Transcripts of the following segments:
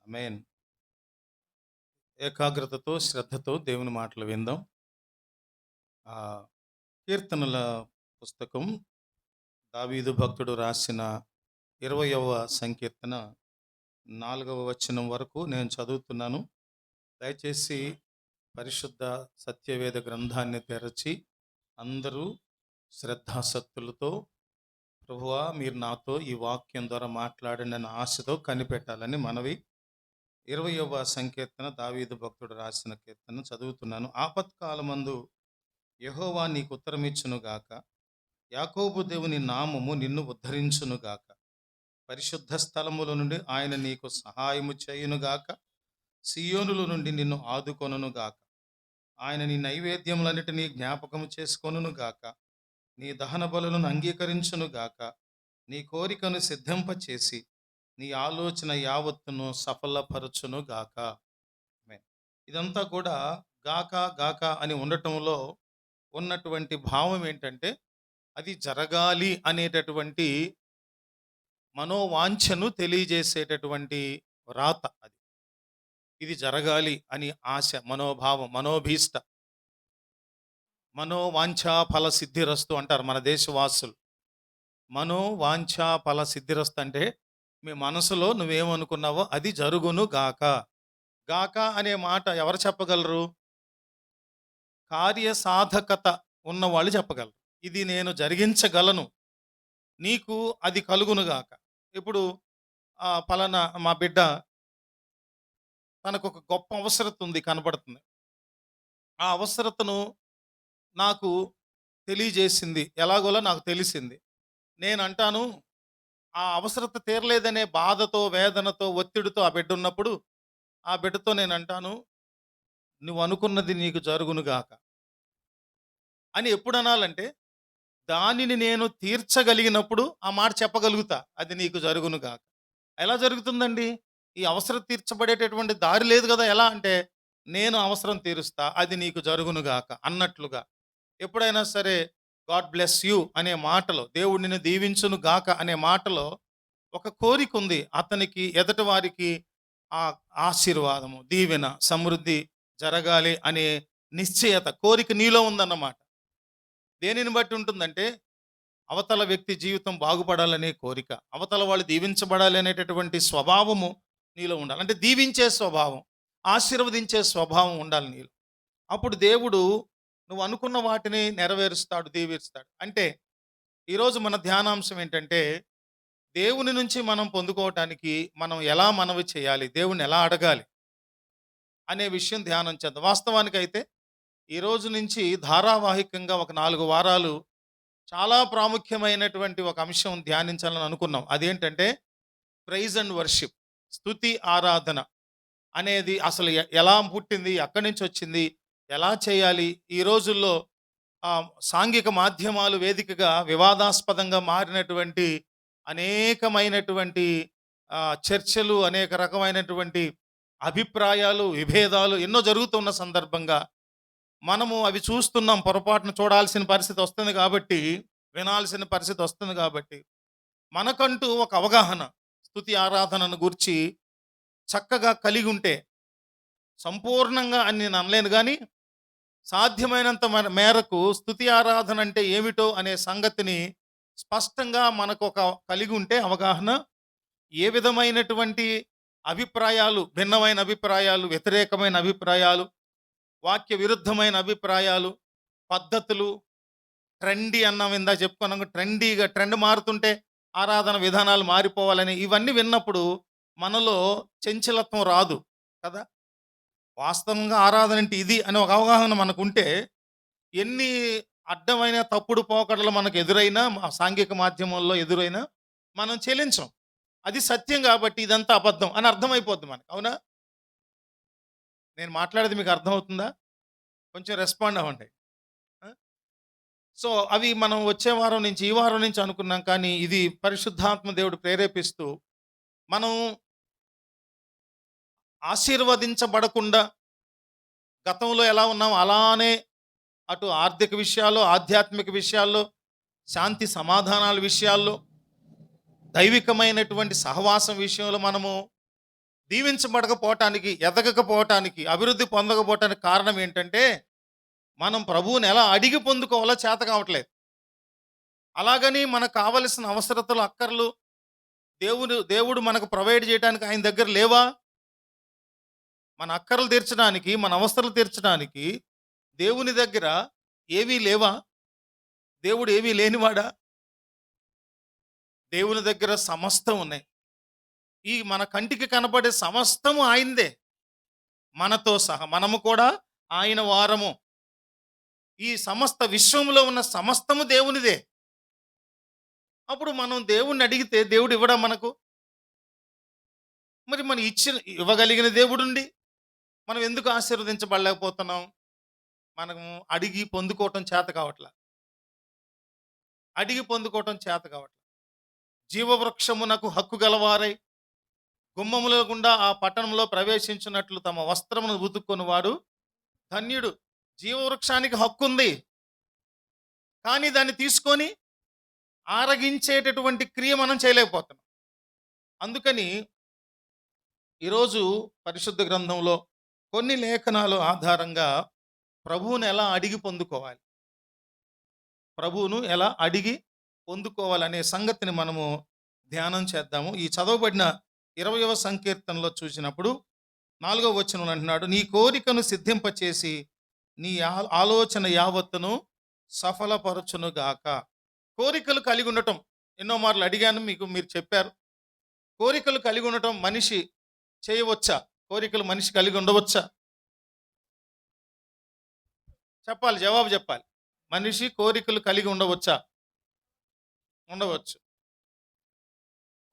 ఆమేన్. ఏకాగ్రతతో, శ్రద్ధతో దేవుని మాటలు విందాం. కీర్తనల పుస్తకం దావీదు భక్తుడు రాసిన 20వ సంకీర్తన 4వ వచనం వరకు నేను చదువుతున్నాను. దయచేసి పరిశుద్ధ సత్యవేద గ్రంథాన్ని తెరచి అందరూ శ్రద్ధాసక్తులతో ప్రభువా మీరు నాతో ఈ వాక్యం ద్వారా మాట్లాడండి అన్న ఆశతో కనిపెట్టాలని మనవి. 20వ సంకీర్తన దావీదు భక్తుడు రాసిన కీర్తన చదువుతున్నాను. ఆపత్కాలమందు యెహోవా నీకు ఉత్తరమిచ్చునుగాక, యాకోబు దేవుని నామము నిన్ను ఉద్ధరించునుగాక. పరిశుద్ధ స్థలముల నుండి ఆయన నీకు సహాయము చేయునుగాక, సియోనుల నుండి నిన్ను ఆదుకొనుగాక. ఆయన నీ నైవేద్యములన్నిటినీ జ్ఞాపకము చేసుకొనుగాక, నీ దహన బలులను అంగీకరించునుగాక, నీ కోరికను సిద్ధింపచేసి నీ ఆలోచన యావత్తును సఫలపరచునుగాక. ఆమేన్. ఇదంతా కూడా గాక గాక అని ఉండటంలో ఉన్నటువంటి భావం ఏంటంటే, అది జరగాలి అనేటటువంటి మనోవాంఛను తెలియజేసేటటువంటి రాత అది. ఇది జరగాలి అని ఆశ, మనోభావం, మనోభీష్ట, మనోవాంఛా ఫల సిద్ధిరస్తు అంటారు మన దేశవాసులు. మనోవాంఛా ఫల సిద్ధిరస్తు అంటే మీ మనసులో నువ్వేమనుకున్నావో అది జరుగును గాక. గాక అనే మాట ఎవరు చెప్పగలరు? కార్యసాధకత ఉన్నవాళ్ళు చెప్పగలరు. ఇది నేను జరిగించగలను, నీకు అది కలుగునుగాక. ఇప్పుడు పలానా మా బిడ్డ తనకొక గొప్ప అవసరత ఉంది, కనబడుతుంది. ఆ అవసరతను నాకు తెలియజేసింది, ఎలాగోలా నాకు తెలిసింది. నేనంటాను, ఆ అవసరత తీరలేదనే బాధతో, వేదనతో, ఒత్తిడితో ఆ బిడ్డ ఉన్నప్పుడు, ఆ బిడ్డతో నేనంటాను, నువ్వు అనుకున్నది నీకు జరుగునుగాక అని ఎప్పుడు అనాలంటే, దానిని నేను తీర్చగలిగినప్పుడు ఆ మాట చెప్పగలుగుతా, అది నీకు జరుగునుగాక. ఎలా జరుగుతుందండి? ఈ అవసరం తీర్చబడేటటువంటి దారి లేదు కదా. ఎలా అంటే, నేను అవసరం తీరుస్తా, అది నీకు జరుగునుగాక అన్నట్లుగా. ఎప్పుడైనా సరే గాడ్ బ్లెస్ యూ అనే మాటలో, దేవుడు నిన్ను దీవించును గాక అనే మాటలో ఒక కోరిక ఉంది. అతనికి, ఎదటి వారికి ఆ ఆశీర్వాదము, దీవెన, సమృద్ధి జరగాలి అనే నిశ్చయత, కోరిక నీలో ఉందన్నమాట. దేనిని బట్టి ఉంటుందంటే, అవతల వ్యక్తి జీవితం బాగుపడాలనే కోరిక, అవతల వాళ్ళు దీవించబడాలి అనేటటువంటి స్వభావము నీలో ఉండాలి. అంటే దీవించే స్వభావం, ఆశీర్వదించే స్వభావం ఉండాలి నీలో. అప్పుడు దేవుడు నువ్వు అనుకున్న వాటిని నెరవేరుస్తాడు, దీవిస్తాడు. అంటే ఈరోజు మన ధ్యానాంశం ఏంటంటే, దేవుని నుంచి మనం పొందుకోవటానికి మనం ఎలా మనవి చేయాలి, దేవుణ్ణి ఎలా అడగాలి అనే విషయం ధ్యానం చేద్దాం. వాస్తవానికైతే ఈ రోజు నుంచి ధారావాహికంగా ఒక 4 వారాలు చాలా ప్రాముఖ్యమైనటువంటి ఒక అంశం ధ్యానించాలని అనుకున్నాం. అదేంటంటే ప్రైజ్ అండ్ వర్షిప్, స్తుతి ఆరాధన అనేది అసలు ఎలా పుట్టింది, ఎక్కడి నుంచి వచ్చింది, ఎలా చేయాలి. ఈ రోజుల్లో సాంఘిక మాధ్యమాలు వేదికగా వివాదాస్పదంగా మారినటువంటి అనేకమైనటువంటి చర్చలు, అనేక రకమైనటువంటి అభిప్రాయాలు, విభేదాలు ఎన్నో జరుగుతున్న సందర్భంగా మనము అవి చూస్తున్నాం. పొరపాటున చూడాల్సిన పరిస్థితి వస్తుంది కాబట్టి, వినాల్సిన పరిస్థితి వస్తుంది కాబట్టి, మనకంటూ ఒక అవగాహన స్తుతి ఆరాధనను గూర్చి చక్కగా కలిగి ఉంటే, సంపూర్ణంగా అని నేను అనలేను కానీ, సాధ్యమైనంత మేరకు స్తుతి ఆరాధన అంటే ఏమిటో అనే సంగతిని స్పష్టంగా మనకు ఒక కలిగి ఉంటే అవగాహన, ఏ విధమైనటువంటి అభిప్రాయాలు, భిన్నమైన అభిప్రాయాలు, వ్యతిరేకమైన అభిప్రాయాలు, వాక్య విరుద్ధమైన అభిప్రాయాలు, పద్ధతులు, ట్రెండీ అన్నాం ఇందాక చెప్పుకున్నాం. ట్రెండీగా ట్రెండ్ మారుతుంటే ఆరాధన విధానాలు మారిపోవాలని ఇవన్నీ విన్నప్పుడు మనలో చంచలత్వం రాదు కదా. వాస్తవంగా ఆరాధన అంటే ఇది అనే ఒక అవగాహన మనకుంటే, ఎన్ని అడ్డమైన తప్పుడు పోకడలు మనకు ఎదురైనా, సాంఘిక మాధ్యమాల్లో ఎదురైనా మనం చెలించం. అది సత్యం కాబట్టి ఇదంతా అబద్ధం అని అర్థమైపోద్ది మనకు. అవునా? నేను మాట్లాడేది మీకు అర్థమవుతుందా? కొంచెం రెస్పాండ్ అవ్వండి. సో అవి మనం వచ్చే వారం నుంచి, ఈ వారం నుంచి అనుకున్నాం. కానీ ఇది పరిశుద్ధాత్మ దేవుడు ప్రేరేపిస్తూ, మనం ఆశీర్వదించబడకుండా గతంలో ఎలా ఉన్నాం అలానే అటు ఆర్థిక విషయాల్లో, ఆధ్యాత్మిక విషయాల్లో, శాంతి సమాధానాల విషయాల్లో, దైవికమైనటువంటి సహవాసం విషయంలో మనము దీవించబడకపోవటానికి, ఎదగకపోవటానికి, అభివృద్ధి పొందకపోవటానికి కారణం ఏంటంటే, మనం ప్రభువుని ఎలా అడిగి పొందుకోవాలో చేత కావట్లేదు. అలాగని మనకు కావలసిన అవసరతలు, అక్కర్లు దేవుడు మనకు ప్రొవైడ్ చేయడానికి ఆయన దగ్గర లేవా? మన అక్కర్లు తీర్చడానికి, మన అవసరాలు తీర్చడానికి దేవుని దగ్గర ఏవీ లేవా? దేవుడు ఏమీ లేనివాడా? దేవుని దగ్గర సమస్తం ఉన్నాయి. ఈ మన కంటికి కనపడే సమస్తము ఆయనదే. మనతో సహా మనము కూడా ఆయన వారము. ఈ సమస్త విశ్వంలో ఉన్న సమస్తము దేవునిదే. అప్పుడు మనం దేవుణ్ణి అడిగితే దేవుడు ఇవ్వడా మనకు? మరి మనం ఇవ్వగలిగిన దేవుడుండి మనం ఎందుకు ఆశీర్వదించబడలేకపోతున్నాం? మనం అడిగి పొందుకోవటం చేత కావట్ల. అడిగి పొందుకోవటం చేత కావట్ల. జీవవృక్షమునకు హక్కు గలవారై గుమ్మముల గుండా ఆ పట్టణంలో ప్రవేశించినట్లు తమ వస్త్రమును ఉతుక్కొని వాడు ధన్యుడు. జీవవృక్షానికి హక్కు ఉంది, కానీ దాన్ని తీసుకొని ఆరగించేటటువంటి క్రియ మనం చేయలేకపోతున్నాం. అందుకని ఈరోజు పరిశుద్ధ గ్రంథంలో కొన్ని లేఖనాలు ఆధారంగా ప్రభువును ఎలా అడిగి పొందుకోవాలి, ప్రభువును ఎలా అడిగి పొందుకోవాలనే సంగతిని మనము ధ్యానం చేద్దాము. ఈ చదవబడిన 20వ సంకీర్తనలో చూసినప్పుడు 4వ వచనంలో అంటున్నాడు, నీ కోరికను సిద్ధింపచేసి నీ ఆలోచన యావత్తును సఫలపరచునుగాక. కోరికలు కలిగి ఉండటం ఎన్నో మార్లు అడిగాను, మీరు చెప్పారు. కోరికలు కలిగి ఉండటం మనిషి చేయవచ్చా? కోరికలు మనిషి కలిగి ఉండవచ్చా? చెప్పాలి, జవాబు చెప్పాలి. మనిషి కోరికలు కలిగి ఉండవచ్చా? ఉండవచ్చు.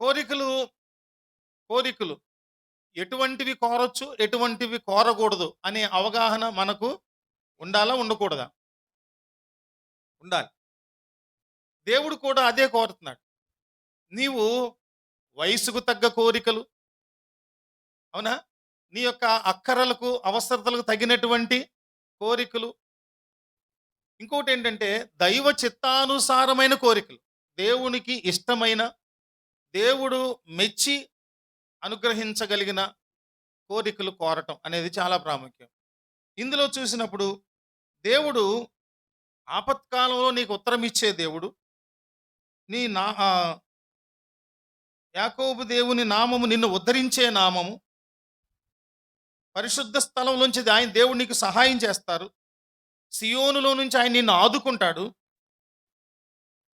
కోరికలు ఎటువంటివి కోరొచ్చు, ఎటువంటివి కోరకూడదు అనే అవగాహన మనకు ఉండాలా, ఉండకూడదా? ఉండాలి. దేవుడు కూడా అదే కోరుతున్నాడు. నీవు వయసుకు తగ్గ కోరికలు, అవునా, నీ యొక్క అక్కరలకు అవసరతలకు తగినటువంటి కోరికలు, ఇంకోటి ఏంటంటే దైవ చిత్తానుసారమైన కోరికలు, దేవునికి ఇష్టమైన, దేవుడు మెచ్చి అనుగ్రహించగలిగిన కోరికలు కోరటం అనేది చాలా ప్రాముఖ్యం. ఇందులో చూసినప్పుడు దేవుడు ఆపత్కాలంలో నీకు ఉత్తరం ఇచ్చే దేవుడు, నీ యాకోబు దేవుని నామము నిన్ను ఉద్ధరించే నామము, పరిశుద్ధ స్థలంలోంచి ఆయన దేవుడు నీకు సహాయం చేస్తారు, సియోనులో నుంచి ఆయన నిన్ను ఆదుకుంటాడు.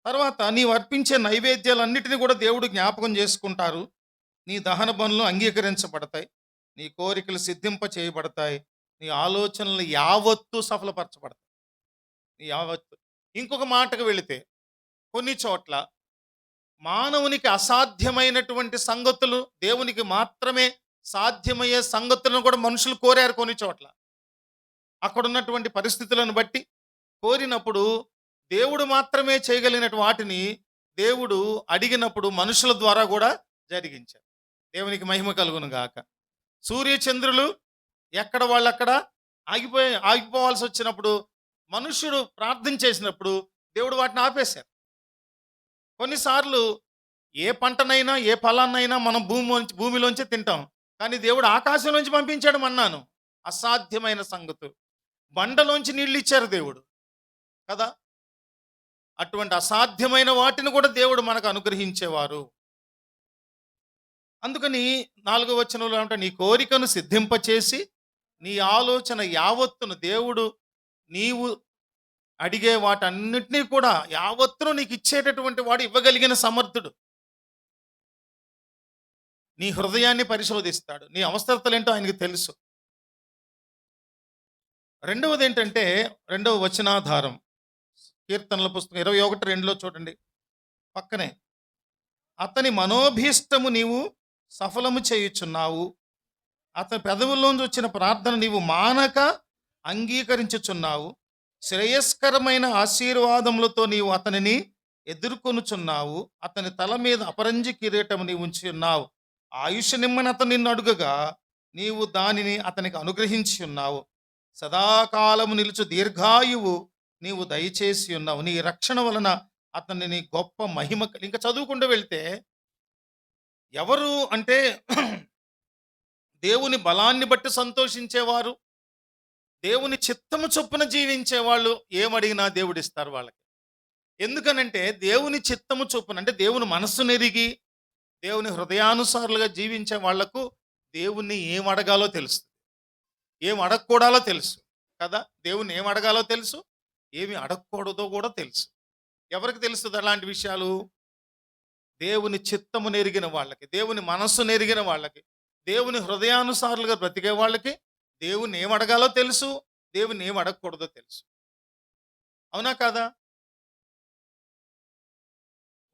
తర్వాత నీవు అర్పించే నైవేద్యాలన్నిటిని కూడా దేవుడు జ్ఞాపకం చేసుకుంటారు. నీ దహన బలులు అంగీకరించబడతాయి, నీ కోరికలు సిద్ధింప చేయబడతాయి, నీ ఆలోచనలు యావత్తు సఫలపరచబడతాయి. నీ యావత్తు. ఇంకొక మాటకు వెళితే కొన్ని చోట్ల మానవునికి అసాధ్యమైనటువంటి సంగతులు దేవునికి మాత్రమే సాధ్యమయ్యే సంగతులను కూడా మనుషులు కోరారు. కొన్ని చోట్ల అక్కడున్నటువంటి పరిస్థితులను బట్టి కోరినప్పుడు దేవుడు మాత్రమే చేయగలిగినటువంటి వాటిని దేవుడు అడిగినప్పుడు మనుషుల ద్వారా కూడా జరిగించారు. దేవునికి మహిమ కలుగును గాక. సూర్యచంద్రులు ఎక్కడ వాళ్ళు అక్కడ ఆగిపోవాల్సి వచ్చినప్పుడు మనుషుడు ప్రార్థన చేసినప్పుడు దేవుడు వాటిని ఆపేశారు. కొన్నిసార్లు ఏ పంటనైనా ఏ ఫలాన్నైనా మనం భూమిలోంచి తింటాం, కానీ దేవుడు ఆకాశంలోంచి పంపించాడు మన్నాను. అసాధ్యమైన సంగతులు. బండలోంచి నీళ్ళు ఇచ్చారు దేవుడు కదా. అటువంటి అసాధ్యమైన వాటిని కూడా దేవుడు మనకు అనుగ్రహించేవారు. అందుకని 4వ వచనంలో అంటే నీ కోరికను సిద్ధింపచేసి నీ ఆలోచన యావత్తును దేవుడు నీవు అడిగే వాటన్నిటినీ కూడా యావత్తును నీకు ఇచ్చేటటువంటి వాడు, ఇవ్వగలిగిన సమర్థుడు. నీ హృదయాన్ని పరిశోధిస్తాడు, నీ అవసరతలేంటో ఆయనకు తెలుసు. రెండవది ఏంటంటే 2వ వచనాధారం కీర్తనల పుస్తకం 21:2 చూడండి, పక్కనే అతని మనోభీష్టము నీవు సఫలము చేయుచున్నావు, అతని పెదవుల్లోంచి వచ్చిన ప్రార్థన నీవు మానక అంగీకరించుచున్నావు, శ్రేయస్కరమైన ఆశీర్వాదములతో నీవు అతనిని ఎదుర్కొనుచున్నావు, అతని తల మీద అపరంజి కిరీటము నీవు ఉంచి ఉన్నావు, ఆయుష్ నిమ్మని అతను నిన్ను అడుగగా నీవు దానిని అతనికి అనుగ్రహించి ఉన్నావు, సదాకాలము నిలుచు దీర్ఘాయువు నీవు దయచేసి ఉన్నావు, నీ రక్షణ వలన అతన్ని నీ గొప్ప మహిమ. ఇంకా చదువుకుంటూ వెళ్తే ఎవరు అంటే దేవుని బలాన్ని బట్టి సంతోషించేవారు, దేవుని చిత్తము చొప్పున జీవించేవాళ్ళు ఏమడిగినా దేవుడిస్తారు వాళ్ళకి. ఎందుకనంటే దేవుని చిత్తము చొప్పున అంటే దేవుని మనస్సునెరిగి, దేవుని హృదయానుసారులుగా జీవించే వాళ్లకు దేవుణ్ణి ఏం అడగాలో తెలుసు, ఏం అడగకూడాలో తెలుసు కదా. దేవుణ్ణి ఏం అడగాలో తెలుసు, ఏమి అడగకూడదో కూడా తెలుసు. ఎవరికి తెలుస్తుంది అలాంటి విషయాలు? దేవుని చిత్తము నెరిగిన వాళ్ళకి, దేవుని మనస్సు నెరిగిన వాళ్ళకి, దేవుని హృదయానుసారులుగా బ్రతికే వాళ్ళకి దేవుణ్ణి ఏం అడగాలో తెలుసు, దేవుని ఏం అడగకూడదో తెలుసు. అవునా కాదా?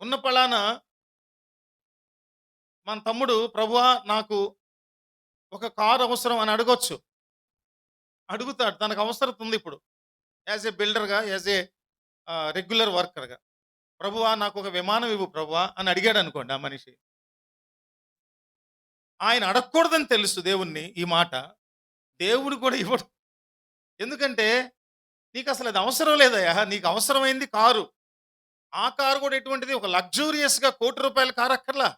ఉన్న పళాన మన తమ్ముడు, ప్రభువా నాకు ఒక కారు అవసరం అని అడగొచ్చు, అడుగుతాడు. తనకు అవసరం ఉంది ఇప్పుడు, యాజ్ ఏ బిల్డర్గా, యాజ్ ఏ రెగ్యులర్ వర్కర్గా. ప్రభువా నాకు ఒక విమానం ఇవ్వు ప్రభువా అని అడిగాడు అనుకోండి ఆ మనిషి. ఆయన అడగకూడదని తెలుసు దేవుణ్ణి ఈ మాట, దేవుడు కూడా ఇవ్వడు. ఎందుకంటే నీకు అసలు అది అవసరం లేదయ్యా, నీకు అవసరమైంది కారు. ఆ కారు కూడా ఎటువంటిది? ఒక లగ్జూరియస్గా ₹1,00,00,000 కారు అక్కర్లా.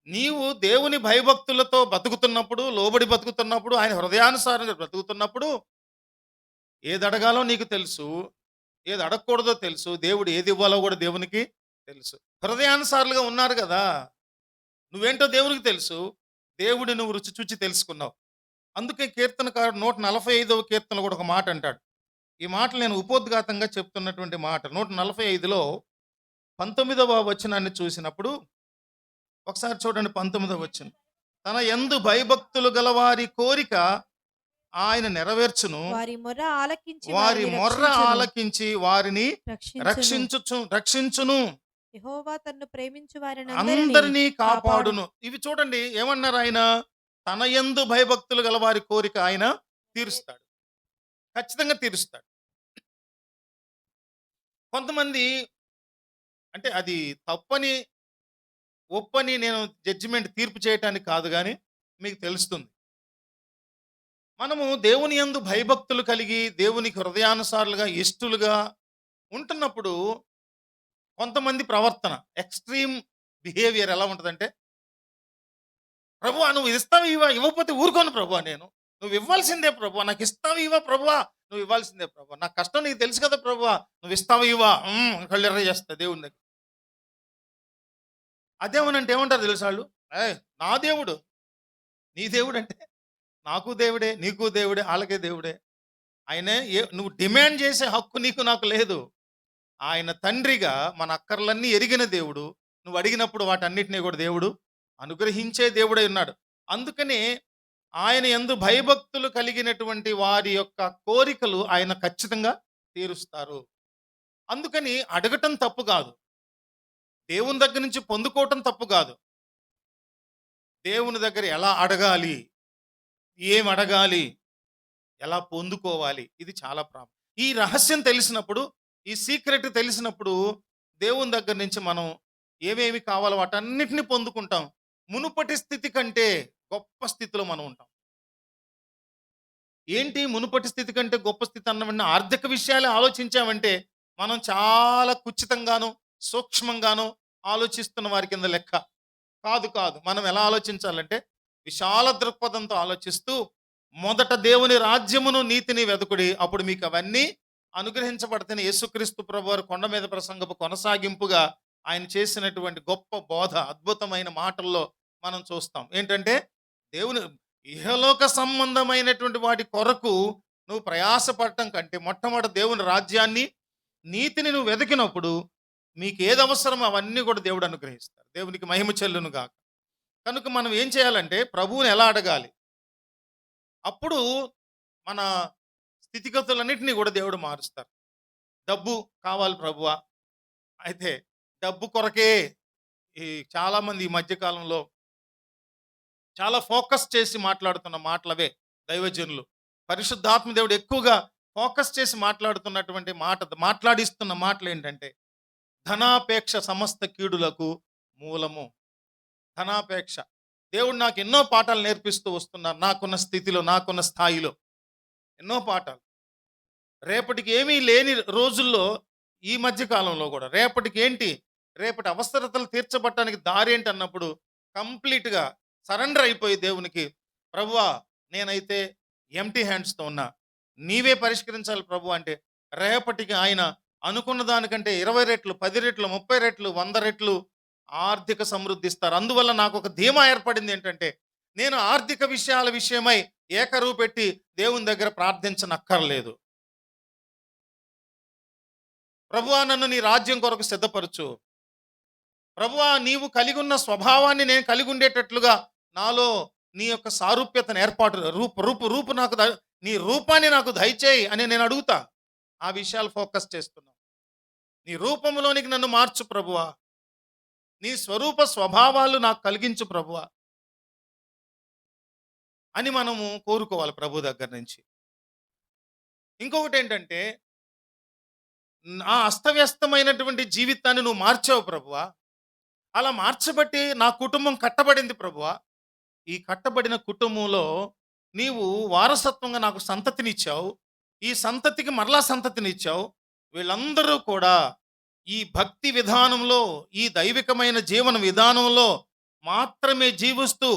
నీవు దేవుని భయభక్తులతో బతుకుతున్నప్పుడు, లోబడి బతుకుతున్నప్పుడు, ఆయన హృదయానుసారంగా బ్రతుకుతున్నప్పుడు ఏది అడగాలో నీకు తెలుసు, ఏది అడగకూడదో తెలుసు, దేవుడు ఏది ఇవ్వాలో కూడా దేవునికి తెలుసు. హృదయానుసారులుగా ఉన్నారు కదా, నువ్వేంటో దేవునికి తెలుసు, దేవుడి నువ్వు రుచి చూచి తెలుసుకున్నావు. అందుకే కీర్తనకారుడు 145వ కీర్తనలో కూడా ఒక మాట అంటాడు. ఈ మాటలు నేను ఉపోద్ఘాతంగా చెప్తున్నటువంటి మాట. 145లో 19వ వచనాన్ని చూసినప్పుడు ఒకసారి చూడండి. 19వ వచనం, తన యందు భయభక్తులు గల వారి కోరిక ఆయన నెరవేర్చును, వారి మొర్ర ఆలకించి వారిని రక్షించును, యెహోవా తన్ను ప్రేమించు వారిని అందరినీ కాపాడును. ఇవి చూడండి ఏమన్నారు ఆయన? తన యందు భయభక్తులు గల వారి కోరిక ఆయన తీరుస్తాడు, ఖచ్చితంగా తీరుస్తాడు. కొంతమంది అంటే అది తప్పని ఒప్పని నేను జడ్జిమెంట్ తీర్పు చేయటానికి కాదు, కానీ మీకు తెలుస్తుంది. మనము దేవుని యందు భయభక్తులు కలిగి దేవునికి హృదయానుసారులుగా ఇష్టలుగా ఉంటున్నప్పుడు కొంతమంది ప్రవర్తన, ఎక్స్ట్రీమ్ బిహేవియర్ ఎలా ఉంటుందంటే, ప్రభువా నువ్వు ఇస్తావు ఇవా, ఇవ్వకపోతే ఊరుకోను ప్రభువా, నేను నువ్వు ఇవ్వాల్సిందే ప్రభువా, నాకు ఇస్తావు ఇవా ప్రభువా, నువ్వు ఇవ్వాల్సిందే ప్రభువా, నా కష్టం నీకు తెలుసు కదా ప్రభువా, నువ్వు ఇస్తావు ఇవా, కళ్ళెర్ర చేస్తా దేవుని దగ్గర. అదేమనంటే ఏమంటారు తెలుసు వాళ్ళు? నా దేవుడు, నీ దేవుడు అంటే నాకు దేవుడే, నీకు దేవుడే, వాళ్ళకే దేవుడే. ఆయనే నువ్వు డిమాండ్ చేసే హక్కు నీకు నాకు లేదు. ఆయన తండ్రిగా మన అక్కర్లన్నీ ఎరిగిన దేవుడు. నువ్వు అడిగినప్పుడు వాటన్నిటినీ కూడా దేవుడు అనుగ్రహించే దేవుడై ఉన్నాడు. అందుకని ఆయన యందు భయభక్తులు కలిగినటువంటి వారి యొక్క కోరికలు ఆయన ఖచ్చితంగా తీరుస్తారు. అందుకని అడగటం తప్పు కాదు, దేవుని దగ్గర నుంచి పొందుకోవటం తప్పు కాదు. దేవుని దగ్గర ఎలా అడగాలి, ఏం అడగాలి, ఎలా పొందుకోవాలి, ఇది చాలా ప్రాముఖ్యం. ఈ రహస్యం తెలిసినప్పుడు, ఈ సీక్రెట్ తెలిసినప్పుడు దేవుని దగ్గర నుంచి మనం ఏమేమి కావాలో వాటన్నిటిని పొందుకుంటాం. మునుపటి స్థితి కంటే గొప్ప స్థితిలో మనం ఉంటాం. ఏంటి మునుపటి స్థితి కంటే గొప్ప స్థితి అన్నవన్నీ ఆర్థిక విషయాలే ఆలోచించామంటే మనం చాలా కుచితంగాను సూక్ష్మంగాను ఆలోచిస్తున్న వారి కింద లెక్క. కాదు కాదు, మనం ఎలా ఆలోచించాలంటే విశాల దృక్పథంతో ఆలోచిస్తూ మొదట దేవుని రాజ్యమును నీతిని వెతుకుడి, అప్పుడు మీకు అవన్నీ అనుగ్రహించబడతాయని యేసుక్రీస్తు ప్రభువారు కొండ మీద ప్రసంగపు కొనసాగింపుగా ఆయన చేసినటువంటి గొప్ప బోధ, అద్భుతమైన మాటల్లో మనం చూస్తాం. ఏంటంటే దేవుని ఇహలోక సంబంధమైనటువంటి వాటి కొరకు నువ్వు ప్రయాసపడటం కంటే మొట్టమొదటి దేవుని రాజ్యాన్ని నీతిని నువ్వు వెతికినప్పుడు మీకు ఏది అవసరమో అవన్నీ కూడా దేవుడు అనుగ్రహిస్తారు. దేవునికి మహిమ చెల్లును గాక. కనుక మనం ఏం చేయాలంటే ప్రభువుని ఎలా అడగాలి, అప్పుడు మన స్థితిగతులన్నింటినీ కూడా దేవుడు మారుస్తారు. డబ్బు కావాలి ప్రభువా, అయితే డబ్బు కొరకే ఈ చాలామంది ఈ మధ్యకాలంలో చాలా ఫోకస్ చేసి మాట్లాడుతున్న మాటలవే దైవజనులు. పరిశుద్ధాత్మ దేవుడు ఎక్కువగా ఫోకస్ చేసి మాట్లాడుతున్నటువంటి మాట్లాడిస్తున్న మాటలు ఏంటంటే, ధనాపేక్ష సమస్త కీడులకు మూలము. ధనాపేక్ష. దేవుడు నాకు ఎన్నో పాఠాలు నేర్పిస్తూ వస్తున్నారు. నాకున్న స్థితిలో, నాకున్న స్థాయిలో ఎన్నో పాఠాలు. రేపటికి ఏమీ లేని రోజుల్లో, ఈ మధ్య కాలంలో కూడా రేపటికి ఏంటి, రేపటి అవసరతలు తీర్చబట్టడానికి దారి ఏంటి అన్నప్పుడు కంప్లీట్గా సరెండర్ అయిపోయి దేవునికి ప్రభువా నేనైతే ఎంటీ హ్యాండ్స్తో ఉన్నా, నీవే పరిష్కరించాలి ప్రభు అంటే రేపటికి ఆయన అనుకున్న దానికంటే 20 రెట్లు, 10 రెట్లు, 30 రెట్లు, 100 రెట్లు ఆర్థిక సమృద్ధి ఇస్తారు. అందువల్ల నాకు ఒక ధీమా ఏర్పడింది ఏంటంటే, నేను ఆర్థిక విషయాల విషయమై ఏకరువు పెట్టి దేవుని దగ్గర ప్రార్థించనక్కర్లేదు. ప్రభువా నన్ను నీ రాజ్యం కొరకు సిద్ధపరచు, ప్రభువా నీవు కలిగి ఉన్న స్వభావాన్ని నేను కలిగి ఉండేటట్లుగా నాలో నీ యొక్క సారూప్యతను ఏర్పాటు రూపు నాకు నీ రూపాన్ని నాకు దయచేయి అని నేను అడుగుతా. ఆ విషయాలు ఫోకస్ చేస్తున్నాను. నీ రూపంలోనికి నన్ను మార్చు ప్రభువా, నీ స్వరూప స్వభావాలు నాకు కలిగించు ప్రభువా అని మనము కోరుకోవాలి ప్రభు దగ్గర నుంచి. ఇంకొకటి ఏంటంటే, నా అస్తవ్యస్తమైనటువంటి జీవితాన్ని నువ్వు మార్చావు ప్రభువా, అలా మార్చబట్టి నా కుటుంబం కట్టబడింది ప్రభువా. ఈ కట్టబడిన కుటుంబంలో నీవు వారసత్వంగా నాకు సంతతినిచ్చావు, ఈ సంతతికి మరలా సంతతినిచ్చావు. వీళ్ళందరూ కూడా ఈ భక్తి విధానంలో, ఈ దైవికమైన జీవన విధానంలో మాత్రమే జీవిస్తూ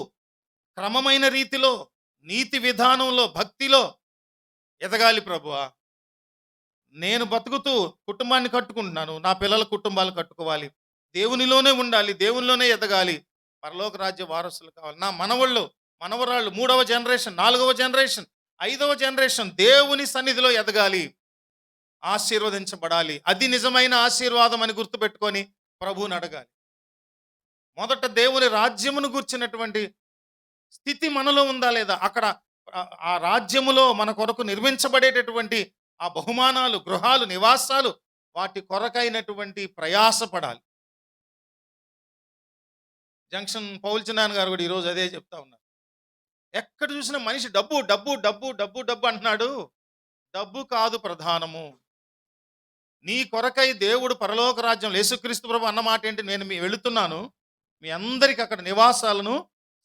క్రమమైన రీతిలో, నీతి విధానంలో, భక్తిలో ఎదగాలి ప్రభువా. నేను బతుకుతూ కుటుంబాన్ని కట్టుకుంటున్నాను, నా పిల్లల కుటుంబాలు కట్టుకోవాలి, దేవునిలోనే ఉండాలి, దేవునిలోనే ఎదగాలి, పరలోక రాజ్య వారసులు కావాలి. నా మనవళ్ళు, మనవరాళ్ళు 3వ జనరేషన్, 4వ జనరేషన్, 5వ జనరేషన్ దేవుని సన్నిధిలో ఎదగాలి, ఆశీర్వదించబడాలి. అది నిజమైన ఆశీర్వాదం అని గుర్తుపెట్టుకొని ప్రభువుని అడగాలి. మొదట దేవుని రాజ్యమును గుర్చినటువంటి స్థితి మనలో ఉందా లేదా, అక్కడ ఆ రాజ్యములో మన కొరకు నిర్మించబడేటటువంటి ఆ బహుమానాలు, గృహాలు, నివాసాలు, వాటి కొరకైనటువంటి ప్రయాసపడాలి. జంక్షన్ పౌల్చనాన్ గారు కూడా ఈరోజు అదే చెప్తా ఉన్నారు. ఎక్కడ చూసినా మనిషి డబ్బు డబ్బు డబ్బు డబ్బు డబ్బు అంటున్నాడు. డబ్బు కాదు ప్రధానము. నీ కొరకై దేవుడు పరలోక రాజ్యం, యేసుక్రీస్తు ప్రభు అన్న మాట ఏంటి, నేను వెళుతున్నాను, మీ అందరికి అక్కడ నివాసాలను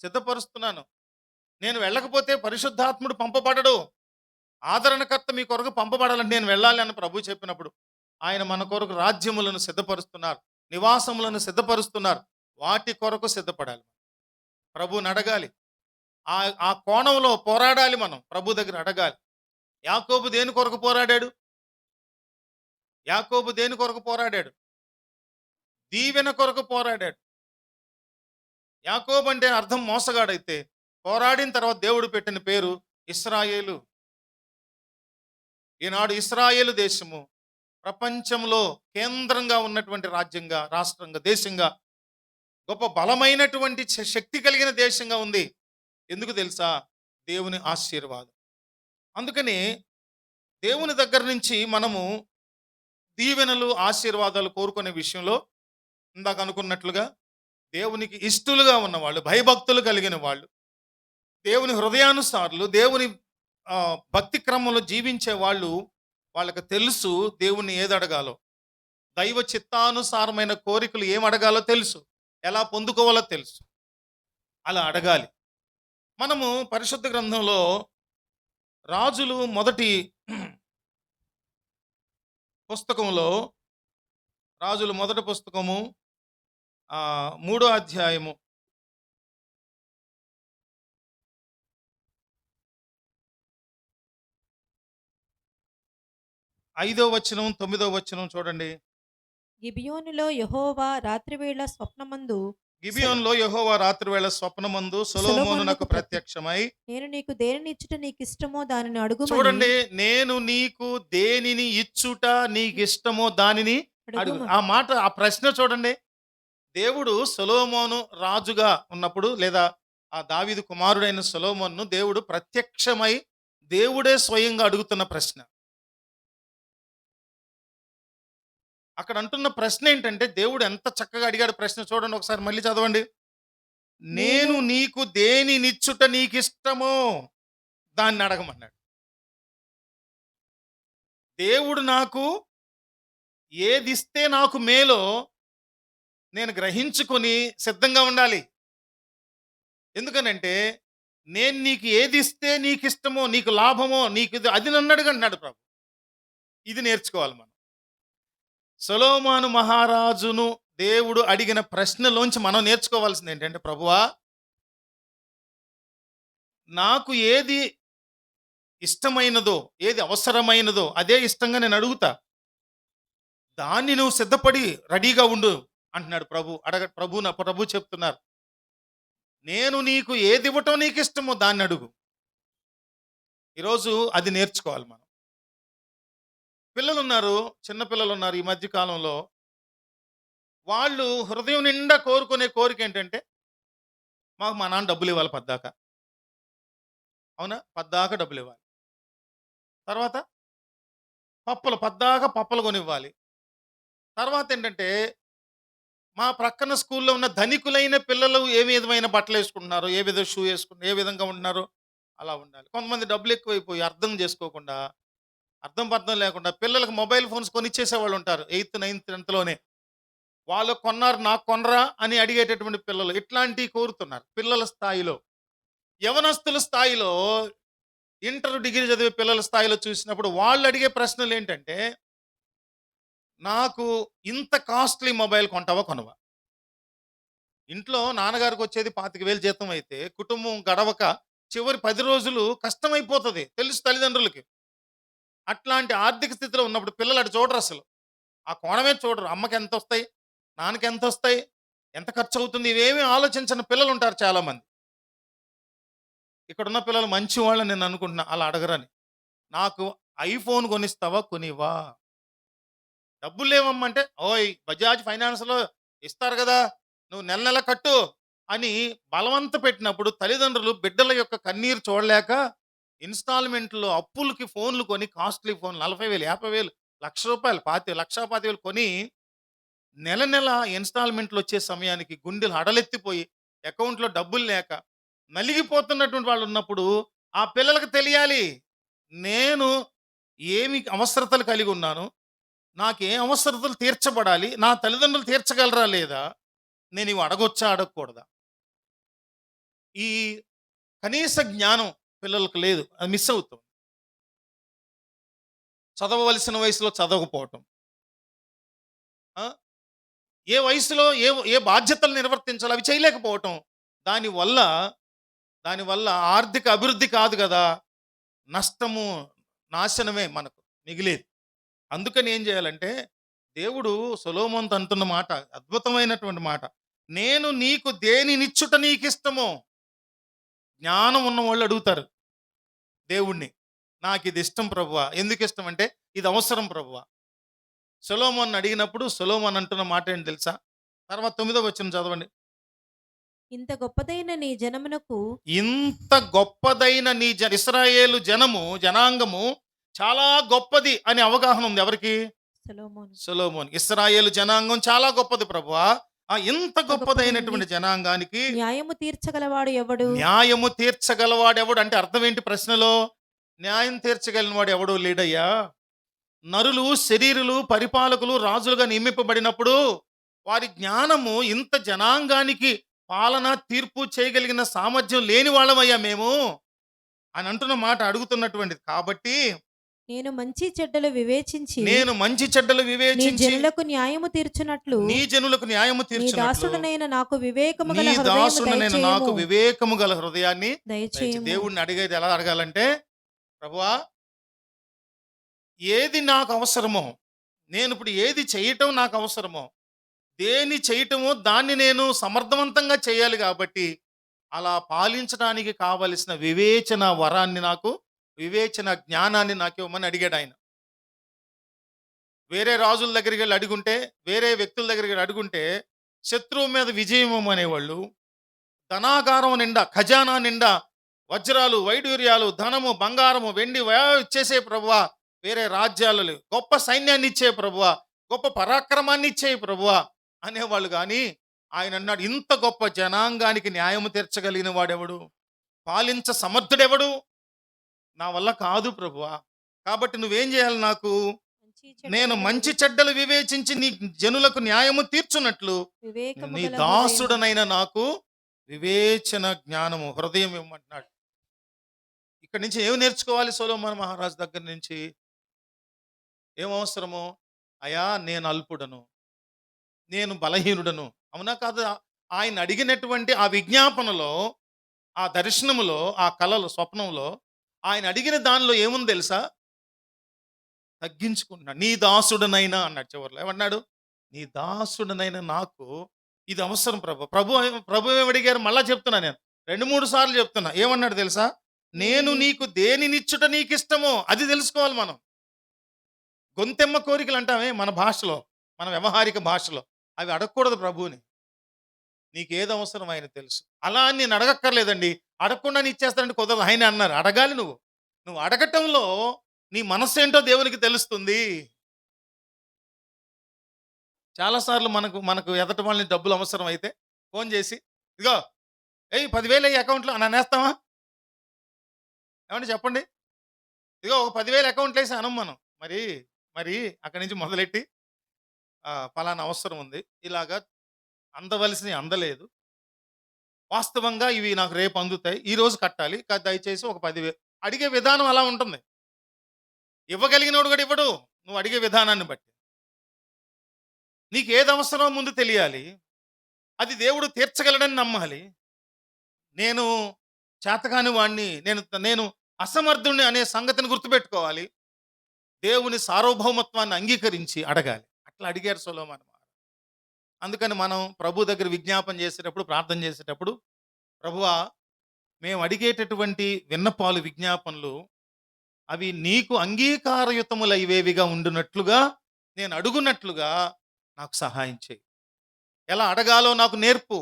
సిద్ధపరుస్తున్నాను. నేను వెళ్ళకపోతే పరిశుద్ధాత్ముడు పంపబడడు, ఆదరణకర్త మీ కొరకు పంపబడాలని నేను వెళ్ళాలి అని ప్రభు చెప్పినప్పుడు ఆయన మన కొరకు రాజ్యములను సిద్ధపరుస్తున్నారు, నివాసములను సిద్ధపరుస్తున్నారు. వాటి కొరకు సిద్ధపడాలి, ప్రభువుని అడగాలి. ఆ కోణంలో పోరాడాలి, మనం ప్రభు దగ్గర అడగాలి. యాకోబు దేని కొరకు పోరాడాడు? యాకోబు దేని కొరకు పోరాడాడు? దీవెన కొరకు పోరాడాడు. యాకోబు అంటే అర్థం మోసగాడైతే, పోరాడిన తర్వాత దేవుడు పెట్టిన పేరు ఇశ్రాయేలు. ఈనాడు ఇశ్రాయేలు దేశము ప్రపంచంలో కేంద్రంగా ఉన్నటువంటి రాజ్యంగా, రాష్ట్రంగా, దేశంగా, గొప్ప బలమైనటువంటి శక్తి కలిగిన దేశంగా ఉంది. ఎందుకు తెలుసా? దేవుని ఆశీర్వాదం. అందుకని దేవుని దగ్గర నుంచి మనము దీవెనలు, ఆశీర్వాదాలు కోరుకునే విషయంలో ఇందాక అనుకున్నట్లుగా దేవునికి ఇష్టలుగా ఉన్నవాళ్ళు, భయభక్తులు కలిగిన వాళ్ళు, దేవుని హృదయానుసారులు, దేవుని భక్తి క్రమంలో జీవించే వాళ్ళు, వాళ్ళకి తెలుసు దేవుణ్ణి ఏది అడగాలో, దైవ చిత్తానుసారమైన కోరికలు ఏం అడగాలో తెలుసు, ఎలా పొందుకోవాలో తెలుసు. అలా అడగాలి. మనము పరిశుద్ధ గ్రంథంలో రాజులు మొదటి పుస్తకంలో, రాజులు మొదటి పుస్తకము 3వ అధ్యాయము 5వ వచనం, 9వ వచనం చూడండి. గిబియోనులో యెహోవా రాత్రివేళ స్వప్నమందు గిబియోనులో యెహోవా రాత్రివేళ స్వప్నమందు సొలొమోనునకు ప్రత్యక్షమై, నేను నీకు దేనిని ఇచ్చుట నీకు ఇష్టమో దానిని అడుగుమని. చూడండి, నేను నీకు దేనిని ఇచ్చుట నీకు ఇష్టమో దానిని అడుగు. ఆ మాట, ఆ ప్రశ్న చూడండి. దేవుడు సొలొమోను రాజుగా ఉన్నప్పుడు, లేదా ఆ దావీదు కుమారుడైన సొలొమోనును దేవుడు ప్రత్యక్షమై దేవుడే స్వయంగా అడుగుతున్న ప్రశ్న. అక్కడ అంటున్న ప్రశ్న ఏంటంటే, దేవుడు ఎంత చక్కగా అడిగాడు ప్రశ్న చూడండి ఒకసారి, మళ్ళీ చదవండి. నేను నీకు దేనినిచ్చుట నీకు ఇష్టమో దాన్ని అడగమన్నాడు. దేవుడు నాకు ఏదిస్తే నాకు మేలో నేను గ్రహించుకొని సిద్ధంగా ఉండాలి. ఎందుకనంటే, నేను నీకు ఏది ఇస్తే నీకు ఇష్టమో, నీకు లాభమో, నీకు అది నన్ను అడుగన్నాడు ప్రభు. ఇది నేర్చుకోవాలి మనం. సొలొమోను మహారాజును దేవుడు అడిగిన ప్రశ్నలోంచి మనం నేర్చుకోవాల్సింది ఏంటంటే, ప్రభువా నాకు ఏది ఇష్టమైనదో, ఏది అవసరమైనదో అదే ఇష్టంగా నేను అడుగుతా. దాన్ని నువ్వు సిద్ధపడి రెడీగా ఉండు అంటున్నాడు ప్రభు. ప్రభు చెప్తున్నారు. నేను నీకు ఏది ఇవ్వటం నీకు ఇష్టమో దాన్ని అడుగు. ఈరోజు అది నేర్చుకోవాలి మనం. పిల్లలున్నారు, చిన్న పిల్లలున్నారు ఈ మధ్య కాలంలో. వాళ్ళు హృదయం నిండా కోరుకునే కోరిక ఏంటంటే, మాకు మా నాన్న డబ్బులు ఇవ్వాలి పద్దాక. అవునా? పద్దాక డబ్బులు ఇవ్వాలి. తర్వాత పద్దాక పప్పలు కొనివ్వాలి. తర్వాత ఏంటంటే, మా ప్రక్కన స్కూల్లో ఉన్న ధనికులైన పిల్లలు ఏ విధమైన బట్టలు వేసుకుంటున్నారో, ఏ విధ షూ వేసుకుంటున్నారు, ఏ విధంగా ఉంటున్నారో అలా ఉండాలి. కొంతమంది డబ్బులు ఎక్కువైపోయి అర్థం చేసుకోకుండా, అర్థం పర్థం లేకుండా పిల్లలకు మొబైల్ ఫోన్స్ కొనిచ్చేసేవాళ్ళు ఉంటారు. 8థ్, 9థ్, 10థ్‌లోనే. వాళ్ళు కొన్నారు నాకు కొనరా అని అడిగేటటువంటి పిల్లలు ఇట్లాంటివి కోరుతున్నారు పిల్లల స్థాయిలో. యవనస్తుల స్థాయిలో, ఇంటర్ డిగ్రీ చదివే పిల్లల స్థాయిలో చూసినప్పుడు వాళ్ళు అడిగే ప్రశ్నలు ఏంటంటే, నాకు ఇంత కాస్ట్లీ మొబైల్ కొంటావా కొనవా? ఇంట్లో నాన్నగారికి వచ్చేది 25,000 జీతం అయితే కుటుంబం గడవక చివరి 10 రోజులు కష్టమైపోతుంది తెలుసు తల్లిదండ్రులకి. అట్లాంటి ఆర్థిక స్థితిలో ఉన్నప్పుడు పిల్లలు అటు చూడరు అసలు. ఆ కోణమే చూడరు. అమ్మకి ఎంత వస్తాయి, నాన్నకి ఎంత వస్తాయి, ఎంత ఖర్చు అవుతుంది, ఇవేమీ ఆలోచించని పిల్లలు ఉంటారు చాలామంది. ఇక్కడున్న పిల్లలు మంచి వాళ్ళని నేను అనుకుంటున్నా అలా అడగరని. నాకు ఐఫోన్ కొనిస్తావా కొనివా? డబ్బులు లేవమ్మంటే, ఓయ్ బజాజ్ ఫైనాన్స్‌లో ఇస్తారు గదా! నువ్వు నెల నెల కట్టు అని బలవంత పెట్టినప్పుడు తల్లిదండ్రులు బిడ్డల యొక్క కన్నీరు చూడలేక ఇన్‌స్టాల్‌మెంట్‌లో అప్పులకి ఫోన్‌లు కొని కాస్ట్‌లీ ఫోన్‌లు 40,000, 50,000, రూ. 1,25,000 కొని నెల నెల ఇన్‌స్టాల్‌మెంట్‌లు వచ్చే సమయానికి గుండెలు హడలెత్తిపోయి అకౌంట్‌లో డబ్బులు లేక నలిగిపోతున్నటువంటి వాళ్ళు ఉన్నప్పుడు ఆ పిల్లలకు తెలియాలి. నేను ఏమి అవసరతలు కలిగి ఉన్నాను? నాకు ఏ అవసరతలు తీర్చబడాలి? నా తల్లిదండ్రులు తీర్చగలరా లేదా? నేను ఇవి అడగొచ్చా? అడగకూడదా? ఈ కనీస జ్ఞానం పిల్లలకు లేదు. అది మిస్ అవుతాం. చదవవలసిన వయసులో చదవకపోవటం. ఆ! ఏ వయసులో ఏ ఏ బాధ్యతలు నిర్వర్తించాలో అవి చేయలేకపోవటం. దానివల్ల దానివల్ల ఆర్థిక అభివృద్ధి కాదు గదా! నష్టము, నాశనమే మనకు మిగిలేది. అందుకని ఏం చేయాలంటే, దేవుడు సొలొమోనుతో అంటున్న మాట అద్భుతమైనటువంటి మాట. నేను నీకు దేనినిచ్చుట నీకిష్టమో? జ్ఞానం ఉన్నవాళ్ళు అడుగుతారు దేవుణ్ణి. నాకిది ఇష్టం ప్రభువా. ఎందుకిష్టం అంటే, ఇది అవసరం ప్రభువా. సొలొమోనుని అడిగినప్పుడు సొలొమోను అంటున్న మాట ఏంటి తెలుసా? తర్వాత 9వ వచనం చదవండి. ఇంత గొప్పదైన నీ జనమునకు ఇంత గొప్పదైన నీ ఇశ్రాయేలు జనాంగము చాలా గొప్పది అని అవగాహన ఉంది ఎవరికి? సొలొమోను సొలొమోను. ఇశ్రాయేలు జనాంగం చాలా గొప్పది ప్రభువా. ఇంత ఇంత గొప్పదైనటువంటి గొప్పదైనది జనాంగానికి న్యాయము తీర్చగలవాడు ఎవడు? న్యాయము తీర్చగలవాడెవడు అంటే అర్థం ఏంటి ప్రశ్నలో? న్యాయం తీర్చగలిగిన వాడు ఎవడు లేడయ్యా. నరులు, శరీరులు, పరిపాలకులు, రాజులుగా నియమింపబడినప్పుడు వారి జ్ఞానము ఇంత జనాంగానికి పాలన, తీర్పు చేయగలిగిన సామర్థ్యం లేని వాళ్ళమయ్యా మేము అని అంటున్న మాట అడుగుతున్నటువంటిది. కాబట్టి నేను మంచి చెడ్డలు వివేచించి నేను మంచి చెడ్డలు నీ వివేచించి జనులకు న్యాయము తీర్చునట్లు నీ జనులకు న్యాయము నీ తీర్చున్నట్లు దాసుడనైన నాకు వివేకము నీ గల హృదయము దాసుడనైన నాకు దయచేయము. వివేకము గల హృదయాన్ని దయచేయము. దేవుణ్ణి అడిగేది ఎలా అడగాలంటే, ప్రభువా ఏది నాకు అవసరమో, నేను ఇప్పుడు ఏది చేయటం నాకు అవసరమో, దేని చేయటమో దాన్ని నేను సమర్థవంతంగా చేయాలి కాబట్టి అలా పాలించడానికి కావలసిన వివేచన వరాన్ని నాకు, వివేచన జ్ఞానాన్ని నాకు ఇవ్వమని అడిగాడు ఆయన. వేరే రాజుల దగ్గరికి వెళ్ళి అడుగుంటే, వేరే వ్యక్తుల దగ్గరికి వెళ్ళి అడుగుంటే శత్రువు మీద విజయం ఇవ్వమనేవాళ్ళు. ధనాగారం నిండా, ఖజానా నిండా వజ్రాలు, వైడూర్యాలు, ధనము, బంగారము, వెండి ఇచ్చేసే ప్రభువా. వేరే రాజ్యాలలో గొప్ప సైన్యాన్ని ఇచ్చే ప్రభువా, గొప్ప పరాక్రమాన్ని ఇచ్చే ప్రభువా అనేవాళ్ళు. కానీ ఆయన అన్నాడు, ఇంత గొప్ప జనాంగానికి న్యాయము తీర్చగలిగిన వాడెవడు, పాలించ సమర్థుడెవడు? నా వల్ల కాదు ప్రభువా. కాబట్టి నువ్వేం చేయాలి నాకు? మంచి చెడ్డలు నేను మంచి చెడ్డలు వివేచించి నీ జనులకు న్యాయము తీర్చున్నట్లు వివేకము నీ గల హృదయము. దాసుడనైన నాకు వివేచన జ్ఞానము హృదయం ఇవ్వమంటున్నాడు. ఇక్కడి నుంచి ఏమి నేర్చుకోవాలి సొలొమోను మహారాజు దగ్గర నుంచి? ఏం అవసరము? అయా నేను అల్పుడను, నేను బలహీనుడను. అవునా కాదా? ఆయన అడిగినటువంటి ఆ విజ్ఞాపనలో ఆ దర్శనములో, ఆ కలలో, స్వప్నంలో ఆయన అడిగిన దానిలో ఏముంది తెలుసా? తగ్గించుకుంటున్నాడు. నీ దాసుడనైనా అన్నాడు చివరిలో. ఏమన్నాడు? నీ దాసుడనైన నాకు ఇది అవసరం ప్రభు. ప్రభు ఏమడిగారు? మళ్ళా చెప్తున్నా నేను. 2, 3 సార్లు చెప్తున్నా. ఏమన్నాడు తెలుసా? నేను నీకు దేనినిచ్చుట నీకిష్టమో అది తెలుసుకోవాలి మనం. గొంతెమ్మ కోరికలు అంటామే మన భాషలో, మన వ్యవహారిక భాషలో. అవి అడగకూడదు ప్రభువుని. నీకేది అవసరం ఆయన తెలుసు. అలా అని నేను అడగక్కర్లేదండి. అడగకుండానే ఇచ్చేస్తానంటే కుదరదు. ఆయనే అన్నారు. అడగాలి నువ్వు. నువ్వు అడగటంలో నీ మనస్సేంటో దేవునికి తెలుస్తుంది. చాలాసార్లు మనకు మనకు ఎదటి వాళ్ళని డబ్బులు అవసరం అయితే ఫోన్ చేసి, ఇదిగో 10,000 అయ్యి అకౌంట్లో నన్నేస్తావా? ఏమండి చెప్పండి. ఇదిగో ఒక 10,000 అకౌంట్లో వేసి అనం మనం. మరి మరి అక్కడి నుంచి మొదలెట్టి పలానా అవసరం ఉంది. ఇలాగా అందవలసినవి అందలేదు. వాస్తవంగా ఇవి నాకు రేపు అందుతాయి. ఈరోజు కట్టాలి. దయచేసి ఒక 10,000 అడిగే విధానం అలా ఉంటుంది. ఇవ్వగలిగినోడు కూడా ఇవ్వడు. నువ్వు అడిగే విధానాన్ని బట్టి. నీకు ఏది అవసరమో ముందు తెలియాలి. అది దేవుడు తీర్చగలడని నమ్మాలి. నేను చేతకాని వాణ్ణి, నేను అసమర్థుణ్ణి అనే సంగతిని గుర్తుపెట్టుకోవాలి. దేవుని సార్వభౌమత్వాన్ని అంగీకరించి అడగాలి. అట్లా అడిగారు సొలొమోను మహారాజు. అందుకని మనం ప్రభు దగ్గర విజ్ఞాపన చేసేటప్పుడు, ప్రార్థన చేసేటప్పుడు, ప్రభువా మేము అడిగేటటువంటి విన్నపాలు, విజ్ఞాపనలు అవి నీకు అంగీకారయుతములైవేవిగా ఉండునట్లుగా, నేను అడుగునట్లుగా నాకు సహాయం చేయి. ఎలా అడగాలో నాకు నేర్పు.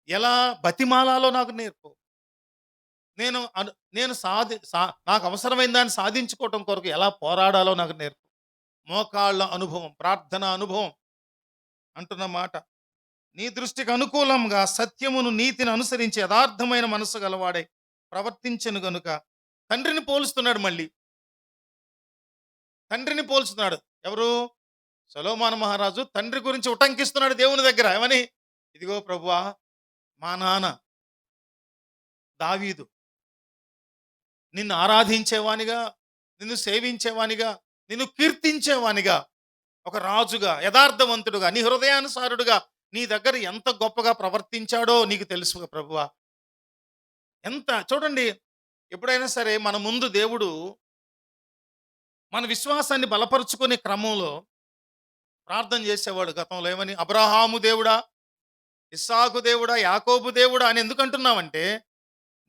ఎలా బతిమాలాలో నాకు నేర్పు. నాకు అవసరమైన దాన్ని సాధించుకోవటం కొరకు ఎలా పోరాడాలో నాకు నేర్పు. మోకాళ్ళ అనుభవం, ప్రార్థన అనుభవం అంటున్న మాట. నీ దృష్టికి అనుకూలంగా సత్యమును, నీతిని అనుసరించి యథార్థమైన మనసు గలవాడై ప్రవర్తించను గనుక తండ్రిని పోలుస్తున్నాడు. మళ్ళీ తండ్రిని పోల్చుతున్నాడు. ఎవరు? సొలొమోను మహారాజు తండ్రి గురించి ఉటంకిస్తున్నాడు దేవుని దగ్గర. ఏమని? ఇదిగో ప్రభువా, మా నాన్న దావీదు నిన్ను ఆరాధించేవానిగా, నిన్ను సేవించేవానిగా, నిన్ను కీర్తించేవానిగా, ఒక రాజుగా, యథార్థవంతుడుగా, నీ హృదయానుసారుడుగా నీ దగ్గర ఎంత గొప్పగా ప్రవర్తించాడో నీకు తెలుసు ప్రభువా. ఎంత చూడండి, ఎప్పుడైనా సరే మన ముందు దేవుడు మన విశ్వాసాన్ని బలపరుచుకునే క్రమంలో ప్రార్థన చేసేవాడు. గతంలో ఏమని? అబ్రహాము దేవుడా, ఇస్సాకు దేవుడా, యాకోబు దేవుడా అని ఎందుకు అంటున్నావంటే,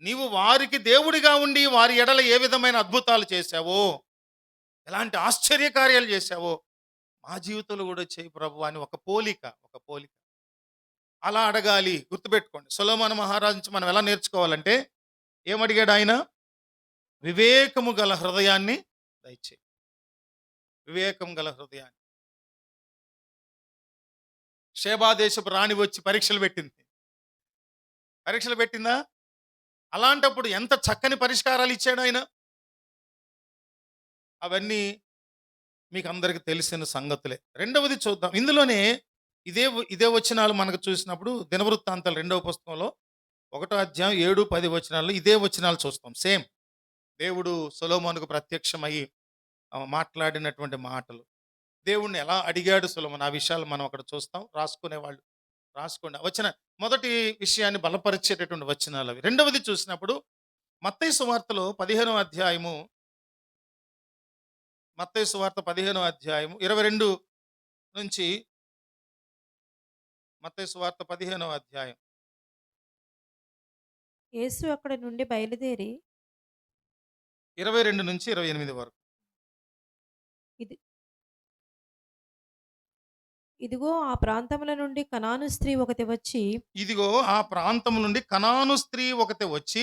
నీవు వారికి దేవుడిగా ఉండి వారి ఎడల ఏ విధమైన అద్భుతాలు చేశావో, ఎలాంటి ఆశ్చర్యకార్యాలు చేశావో మా జీవితంలో కూడా చేయి ప్రభు అని ఒక పోలిక. అలా అడగాలి. గుర్తుపెట్టుకోండి. సొలొమోను మహారాజు నుంచి మనం ఎలా నేర్చుకోవాలంటే, ఏమడిగాడు ఆయన? వివేకము గల హృదయాన్ని దయచేయి. వివేకం గల హృదయాన్ని. షేబా దేశపు రాణి వచ్చి పరీక్షలు పెట్టిందా? అలాంటప్పుడు ఎంత చక్కని పరిష్కారాలు ఇచ్చాడు ఆయన. అవన్నీ మీకు అందరికి తెలిసిన సంగతులే. రెండవది చూద్దాం. ఇందులోనే ఇదే వచనాలు మనకు చూసినప్పుడు దినవృత్తాంతాలు 2వ పుస్తకంలో 1వ అధ్యాయం 7, 10 వచనాల్లో ఇదే వచనాలు చూస్తాం. సేమ్ దేవుడు సొలొమోనుకు ప్రత్యక్షమయ్యి మాట్లాడినటువంటి మాటలు. దేవుణ్ణి ఎలా అడిగాడు సొలొమోను, ఆ విషయాలు మనం అక్కడ చూస్తాం. రాసుకునేవాళ్ళు రాసుకోండి. మొదటి విషయాన్ని బలపరిచేటటువంటి వచనాలు అవి. రెండవది చూసినప్పుడు మత్తయి సువార్తలో 15వ అధ్యాయము, మత్తయి సువార్త 15వ అధ్యాయము 22 నుంచి, మత్తయి సువార్త 15వ అధ్యాయం. యేసు అక్కడ నుండి బయలుదేరి 22 నుంచి 28 వరకు. ఇదిగో ఆ ప్రాంతముల నుండి కనాను స్త్రీ ఒకటి వచ్చి,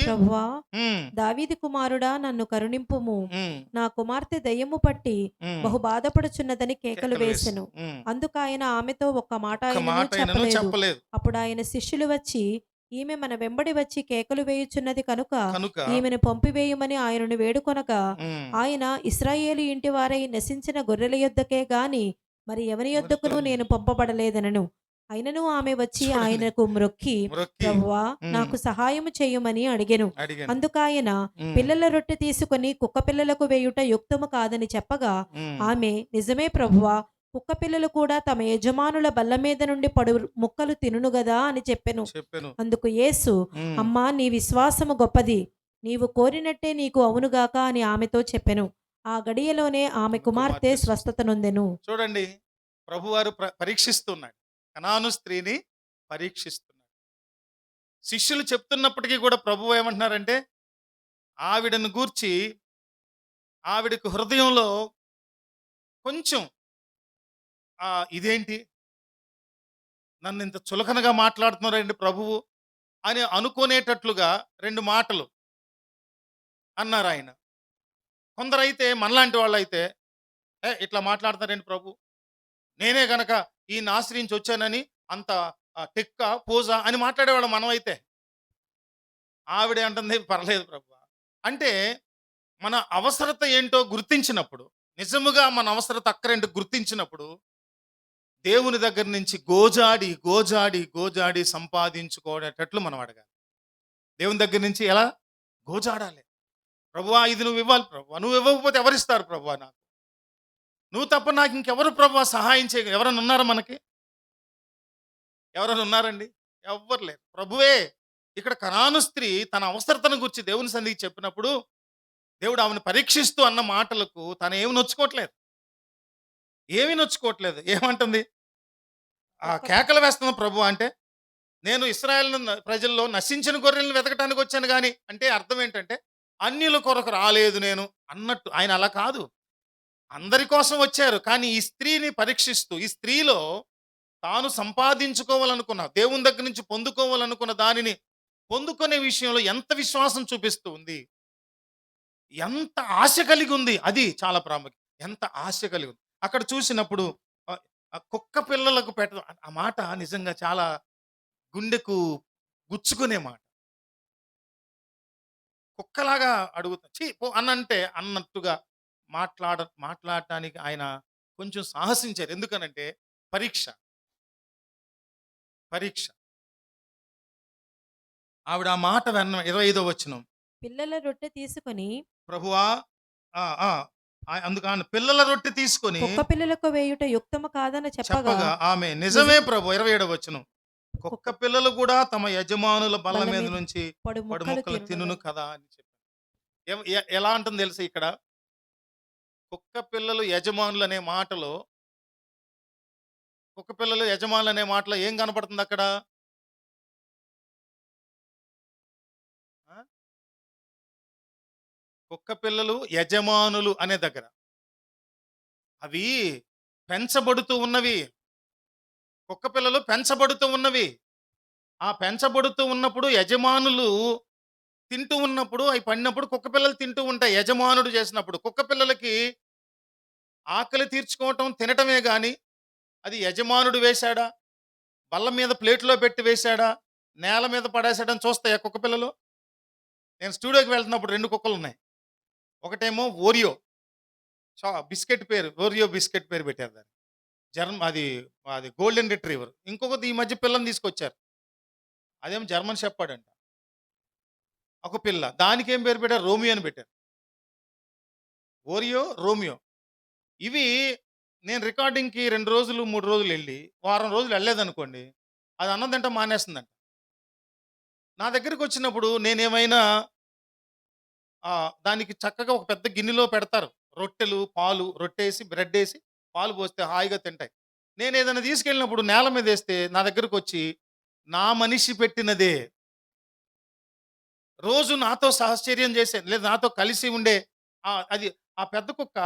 ప్రభువా, దావీదు కుమారుడా, నన్ను కరుణింపుము, నా కుమార్తె దయ్యము పట్టి బహు బాధపడుచున్నదని కేకలు వేసెను. అందుకాయన ఆమెతో ఒక్క మాట ఆయనను చెప్పలేదు. అప్పుడు ఆయన శిష్యులు వచ్చి, ఈమె మన వెంబడి వచ్చి కేకలు వేయుచున్నది కనుక ఈమెను పంపివేయుమని ఆయనను వేడుకొనగా, ఆయన ఇశ్రాయేలు ఇంటి వారై నశించిన గొర్రెల యొద్దకే గాని మరి ఎవరి యొద్దకును నేను పంపబడలేదనను. అయినను ఆమె వచ్చి ఆయనకు మ్రొక్కి, ప్రభువా, నాకు సహాయము చేయమని అడిగెను. అందుకాయన పిల్లల రొట్టె తీసుకొని కుక్క పిల్లలకు వేయుట యుక్తము కాదని చెప్పగా, ఆమె, నిజమే ప్రభువా, కుక్క పిల్లలు కూడా తమ యజమానుల బల్ల మీద నుండి పడు ముక్కలు తినును గదా అని చెప్పెను. చెప్పాను. అందుకు యేసు, అమ్మా, నీ విశ్వాసము గొప్పది, నీవు కోరినట్టే నీకు అవునుగాక అని ఆమెతో చెప్పెను. ఆ గడియలోనే ఆమె కుమార్తె స్వస్థత నొందెను. చూడండి, ప్రభువారు పరీక్షిస్తున్నాడు, కనాను స్త్రీని పరీక్షిస్తున్నాడు. శిష్యులు చెప్తున్నప్పటికీ కూడా ప్రభువు ఏమంటున్నారంటే, ఆవిడను గూర్చి ఆవిడకు హృదయంలో కొంచెం ఇదేంటి, నన్ను ఇంత చులకనగా మాట్లాడుతున్నారండి ప్రభువు అని అనుకునేటట్లుగా 2 మాటలు అన్నారు ఆయన. కొందరైతే మనలాంటి వాళ్ళైతే, ఇట్లా మాట్లాడతారండి ప్రభు, నేనే గనక ఈయన ఆశ్రయించి వచ్చానని అంత టెక్క పూజ అని మాట్లాడేవాళ్ళం మనమైతే. ఆవిడ అంటుంది, పర్లేదు ప్రభు అంటే, మన అవసరత ఏంటో గుర్తించినప్పుడు, నిజముగా మన అవసరత అక్కరేంటో గుర్తించినప్పుడు, దేవుని దగ్గర నుంచి గోజాడి గోజాడి గోజాడి సంపాదించుకోవటట్లు మనం అడగాలి. దేవుని దగ్గర నుంచి ఎలా గోజాడాలి? ప్రభువా, ఇది నువ్వు ఇవ్వాలి ప్రభువా, నువ్వు ఇవ్వకపోతే ఎవరిస్తారు ప్రభువా నాకు, నువ్వు తప్ప నాకు ఇంకెవరు ప్రభువా సహాయం చేయ. ఎవరైనా ఉన్నారా మనకి? ఎవరైనా ఉన్నారండి? ఎవ్వరు లేరు. ప్రభువే ఇక్కడ కనాను స్త్రీ తన అవసరతను గురించి దేవుని సన్నిధికి చెప్పినప్పుడు, దేవుడు ఆమెను పరీక్షిస్తూ అన్న మాటలకు తను ఏమి నొచ్చుకోవట్లేదు, ఏమీ నొచ్చుకోవట్లేదు. ఏమంటుంది? కేకలు వేస్తున్న ప్రభు అంటే, నేను ఇశ్రాయేల్ ప్రజల్లో నశించిన గొర్రెలను వెతకటానికి వచ్చాను కానీ, అంటే అర్థం ఏంటంటే, అన్యుల కొరకు రాలేదు నేను అన్నట్టు. ఆయన అలా కాదు, అందరి కోసం వచ్చారు. కానీ ఈ స్త్రీని పరీక్షిస్తూ, ఈ స్త్రీలో తాను సంపాదించుకోవాలనుకున్న, దేవుని దగ్గర నుంచి పొందుకోవాలనుకున్న దానిని పొందుకునే విషయంలో ఎంత విశ్వాసం చూపిస్తూ ఉంది, ఎంత ఆశ కలిగి ఉంది, అది చాలా ప్రాముఖ్యం. ఎంత ఆశ కలిగి ఉంది అక్కడ చూసినప్పుడు. కుక్క పిల్లలకు పెట్టడం, ఆ మాట నిజంగా చాలా గుండెకు గుచ్చుకునే మాట. కుక్కలాగా అడుగుతా చీ పో అన్నంటే అన్నట్టుగా మాట్లాడటానికి ఆయన కొంచెం సాహసించారు. ఎందుకనంటే పరీక్ష. పరీక్ష. ఆవిడ ఆ మాట 25వ వచనం, పిల్లల రొట్టె తీసుకొని ప్రభువా అందుకు పిల్లల రొట్టె తీసుకొని కుక్క పిల్లలకు వేయుట యుక్తము కాదని చెప్పగా ఆమె, నిజమే ప్రభు. 27వ వచనం, కుక్క పిల్లలు కూడా తమ యజమానుల బల్ల మీద నుంచి పడు పడుముక్కలు తినును కదా అని చెప్పారు. ఎలా అంటుంది తెలుసా ఇక్కడ? కుక్క పిల్లలు యజమానులు అనే మాటలో, కుక్క పిల్లలు యజమానులు అనే మాటలో ఏం కనపడుతుంది అక్కడ? కుక్క పిల్లలు యజమానులు అనే దగ్గర అవి పెంచబడుతూ ఉన్నవి. కుక్క పిల్లలు పెంచబడుతూ ఉన్నవి. ఆ పెంచబడుతూ ఉన్నప్పుడు యజమానులు తింటూ ఉన్నప్పుడు, అవి పడినప్పుడు కుక్క పిల్లలు తింటూ ఉంటాయి. యజమానుడు చేసినప్పుడు కుక్క పిల్లలకి ఆకలి తీర్చుకోవటం తినటమే కానీ, అది యజమానుడు వేశాడా, బల్ల మీద ప్లేట్లో పెట్టి వేశాడా, నేల మీద పడేసాడని చూస్తాయా కుక్క పిల్లలు? నేను స్టూడియోకి వెళ్తున్నప్పుడు 2 కుక్కలు ఉన్నాయి. ఒకటేమో ఓరియో బిస్కెట్ పేరు, ఓరియో బిస్కెట్ పేరు పెట్టారు దాన్ని. అది అది గోల్డెన్ రిట్రీవర్. ఇంకొకటి ఈ మధ్య పిల్లని తీసుకొచ్చారు, అదేమో జర్మన్ షెపర్డ్ అంట. ఒక పిల్ల, దానికి ఏం పేరు పెట్టారు? రోమియో అని పెట్టారు. Oreo, Romeo. ఇవి నేను రికార్డింగ్కి 2 రోజులు 3 రోజులు వెళ్ళి వారం రోజులు వెళ్ళలేదనుకోండి, అది అన్నదంట మానేస్తుందంట. నా దగ్గరికి వచ్చినప్పుడు నేనేమైనా దానికి చక్కగా ఒక పెద్ద గిన్నెలో పెడతారు రొట్టెలు, పాలు, రొట్టేసి బ్రెడ్ వేసి పాలు పోస్తే హాయిగా తింటాయి. నేను ఏదైనా తీసుకెళ్ళినప్పుడు నేల మీద వేస్తే నా దగ్గరకు వచ్చి, నా మనిషి పెట్టినదే, రోజు నాతో సహచర్యం చేసే, లేదా నాతో కలిసి ఉండే అది ఆ పెద్ద కుక్క,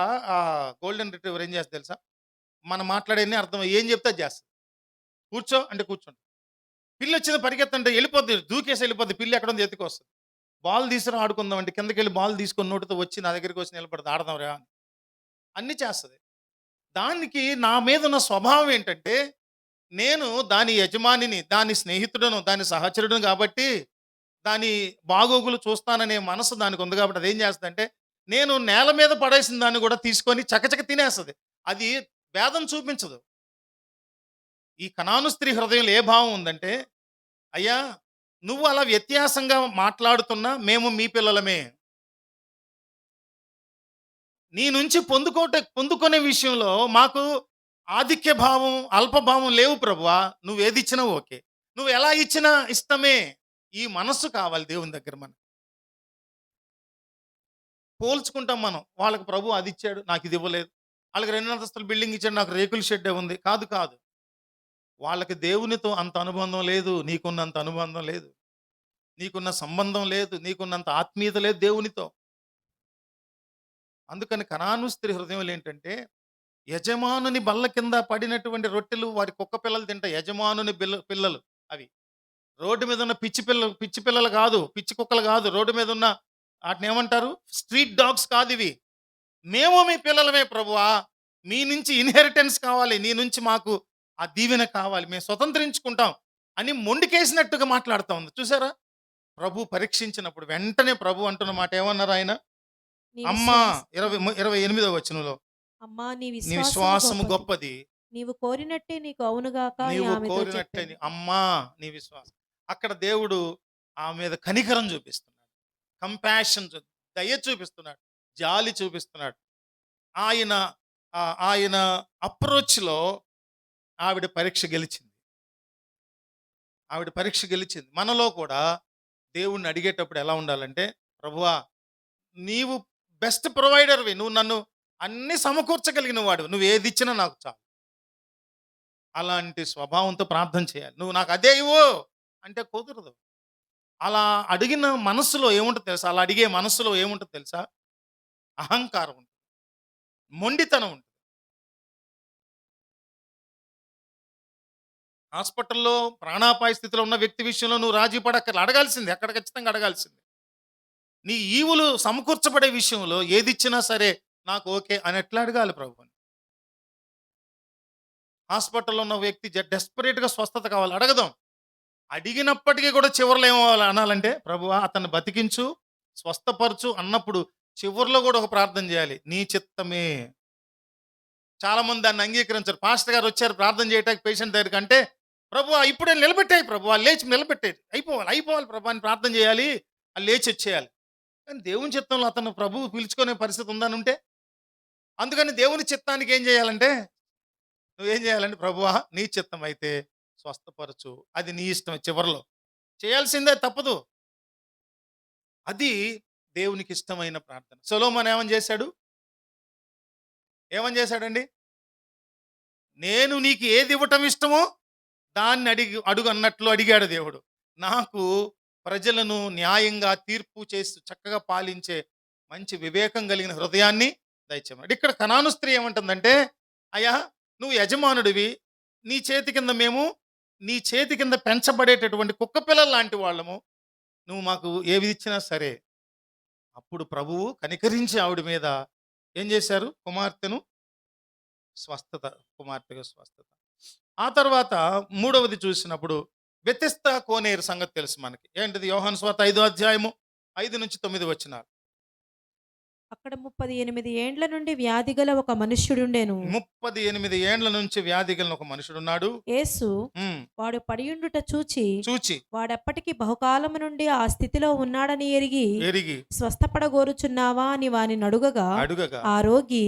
గోల్డెన్ రిట్రీవర్ ఏం చేస్తుంది తెలుసా? మనం మాట్లాడేది అర్థం, ఏం చెప్తే అది చేస్తుంది. కూర్చో అంటే కూర్చోండి. పిల్లి వచ్చింది పరిగెత్తంటే వెళ్ళిపోద్ది, దూకేసి వెళ్ళిపోద్ది. పిల్లి ఎక్కడ ఉంది ఎత్తుకు వస్తుంది. బాల్ తీసుకుని ఆడుకుందాం అంటే కిందకి వెళ్ళి బాల్ తీసుకొని నోటితో వచ్చి నా దగ్గరికి వచ్చి నిలబడుతుంది, ఆడదాం రా అని. అన్నీ చేస్తుంది. దానికి నా మీద ఉన్న స్వభావం ఏంటంటే, నేను దాని యజమానిని, దాని స్నేహితుడను, దాని సహచరుడును కాబట్టి దాని బాగోగులు చూస్తాననే మనసు దానికి ఉంది. కాబట్టి అదేం చేస్తుందంటే, నేను నేల మీద పడేసిన దాన్ని కూడా తీసుకొని చకచక తినేస్తుంది. అది భేదం చూపించదు. ఈ కనాను స్త్రీ హృదయంలో ఏ భావం ఉందంటే, అయ్యా నువ్వు అలా వ్యత్యాసంగా మాట్లాడుతున్నా మేము మీ పిల్లలమే, నీ నుంచి పొందుకునే విషయంలో మాకు ఆధిక్య భావం, అల్పభావం లేవు ప్రభువా. నువ్వేది ఇచ్చినా ఓకే. నువ్వు ఎలా ఇచ్చినా ఇష్టమే. ఈ మనస్సు కావాలి దేవుని దగ్గర మనం. పోల్చుకుంటాం మనం. వాళ్ళకి ప్రభు అది ఇచ్చాడు, నాకు ఇది ఇవ్వలేదు. వాళ్ళకి 2 అంతస్తుల బిల్డింగ్ ఇచ్చాడు, నాకు రేకుల షెడ్డే ఉంది. కాదు, కాదు. వాళ్ళకి దేవునితో అంత అనుబంధం లేదు. నీకున్నంత అనుబంధం లేదు. నీకున్న సంబంధం లేదు. నీకున్నంత ఆత్మీయత లేదు దేవునితో. అందుకని కనాను స్త్రీ హృదయంలో ఏంటంటే, యజమానుని బల్ల కింద పడినటువంటి రొట్టెలు వారి కుక్క పిల్లలు తింటాయి. యజమానుని పిల్లలు అవి. రోడ్డు మీద ఉన్న పిచ్చి పిల్లలు కాదు, పిచ్చి కుక్కలు కాదు. రోడ్డు మీద ఉన్న వాటిని ఏమంటారు? స్ట్రీట్ డాగ్స్ కాదు ఇవి. మేము మీ పిల్లలమే ప్రభువా. మీ నుంచి ఇన్హెరిటెన్స్ కావాలి. నీ నుంచి మాకు ఆ దీవెన కావాలి. మేము స్వతంత్రించుకుంటాం అని మొండికేసినట్టుగా మాట్లాడుతా ఉంది. చూసారా? ప్రభు పరీక్షించినప్పుడు వెంటనే ప్రభు అంటున్న మాట ఏమన్నారు ఆయన? నీ అమ్మా, విశ్వాస 28వ వచనంలో, అమ్మా నీ నీ విశ్వాసము విశ్వాసము గొప్పది. గొప్పది, నీవు కోరినట్టే నీకు అవునుగాక అని నీవు ఆమెతో కోరినట్టే చెప్పాను. అమ్మా నీ విశ్వాసం. అక్కడ దేవుడు ఆమె మీద కనికరం చూపిస్తున్నాడు, కంపాషన్, దయ చూపిస్తున్నాడు, జాలి చూపిస్తున్నాడు. ఆయన ఆయన అప్రోచ్లో ఆవిడ పరీక్ష గెలిచింది. ఆవిడ పరీక్ష గెలిచింది. మనలో కూడా దేవుణ్ణి అడిగేటప్పుడు ఎలా ఉండాలంటే, ప్రభువా నీవు బెస్ట్ ప్రొవైడర్వి, నువ్వు నన్ను అన్ని సమకూర్చగలిగిన వాడు, నువ్వు ఏది ఇచ్చినా నాకు చాలు. అలాంటి స్వభావంతో ప్రార్థన చేయాలి. నువ్వు నాకు అదే ఇవ్వు అంటే కుదరదు. అలా అడిగిన మనసులో ఏముంటుంది తెలుసా? అలా అడిగే మనసులో ఏముంటుంది తెలుసా? అహంకారం ఉంటుంది, మొండితనం ఉంటుంది. హాస్పిటల్లో ప్రాణాపాయ స్థితిలో ఉన్న వ్యక్తి విషయంలో నువ్వు రాజీ పడక్కర్లు, అడగాల్సింది, అక్కడ ఖచ్చితంగా అడగాల్సింది. నీ ఈవులు సమకూర్చబడే విషయంలో ఏదిచ్చినా సరే నాకు ఓకే అని ఎట్లా అడగాలి ప్రభుని? హాస్పిటల్లో ఉన్న వ్యక్తి డెస్పరేట్గా స్వస్థత కావాలి, అడగదాం. అడిగినప్పటికీ కూడా చివరిలో ఏమవ్వాలి అనాలంటే, ప్రభువా అతన్ని బతికించు, స్వస్థపరచు అన్నప్పుడు చివరిలో కూడా ఒక ప్రార్థన చేయాలి, నీ చిత్తమే. చాలా మంది దాన్ని అంగీకరించారు. పాస్టర్ గారు వచ్చారు ప్రార్థన చేయడానికి పేషెంట్ దగ్గరికి అంటే, ప్రభువా ఇప్పుడే నిలబెట్టాయి, ప్రభువా లేచి నిలబెట్టాయి, అయిపోవాలి ప్రభు అని ప్రార్థన చేయాలి, అది లేచి వచ్చేయాలి. కానీ దేవుని చిత్తంలో అతను ప్రభువు పిలుచుకునే పరిస్థితి ఉందని ఉంటే, అందుకని దేవుని చిత్తానికి ఏం చేయాలంటే, నువ్వేం చేయాలంటే, ప్రభువా నీ చిత్తం అయితే స్వస్థపరచు, అది నీ ఇష్టం. చివరిలో చేయాల్సిందే, తప్పదు. అది దేవునికి ఇష్టమైన ప్రార్థన. సొలొమోను ఏమని చేశాడండి? నేను నీకు ఏది ఇవ్వటం ఇష్టమో దాన్ని అడుగు అన్నట్లు అడిగాడు దేవుడు. నాకు ప్రజలను న్యాయంగా తీర్పు చేసి చక్కగా పాలించే మంచి వివేకం కలిగిన హృదయాన్ని దయచేయమన్నాడు. ఇక్కడ కనాను స్త్రీ ఏమంటుందంటే, అయ్యా నువ్వు యజమానుడివి, నీ చేతి కింద పెంచబడేటటువంటి కుక్క పిల్లల లాంటి వాళ్ళము, నువ్వు మాకు ఏవి ఇచ్చినా సరే. అప్పుడు ప్రభువు కనికరించి ఆవిడ మీద ఏం చేశారు? కుమార్తెగా స్వస్థత. ఆ తర్వాత మూడవది చూసినప్పుడు వ్యత్యస్త కోనేరు సంగతి తెలుసు మనకి. ఏంటిది? యోహాను సువార్త 5వ అధ్యాయము 5-9 వచనాలు. అక్కడ 38 ఏండ్ల నుండి వ్యాధి గల ఒక మనుష్యుడుండెను. 38 ఏండ్ల నుంచి వ్యాధి గల ఒక మనుషుడున్నాడు. యేసు వాడు పడియుండుట చూచి వాడెప్పటికి బహుకాలము నుండి ఆ స్థితిలో ఉన్నాడని ఎరిగి స్వస్థపడగోరుచున్నావా అని వానిని అడుగగా ఆ రోగి,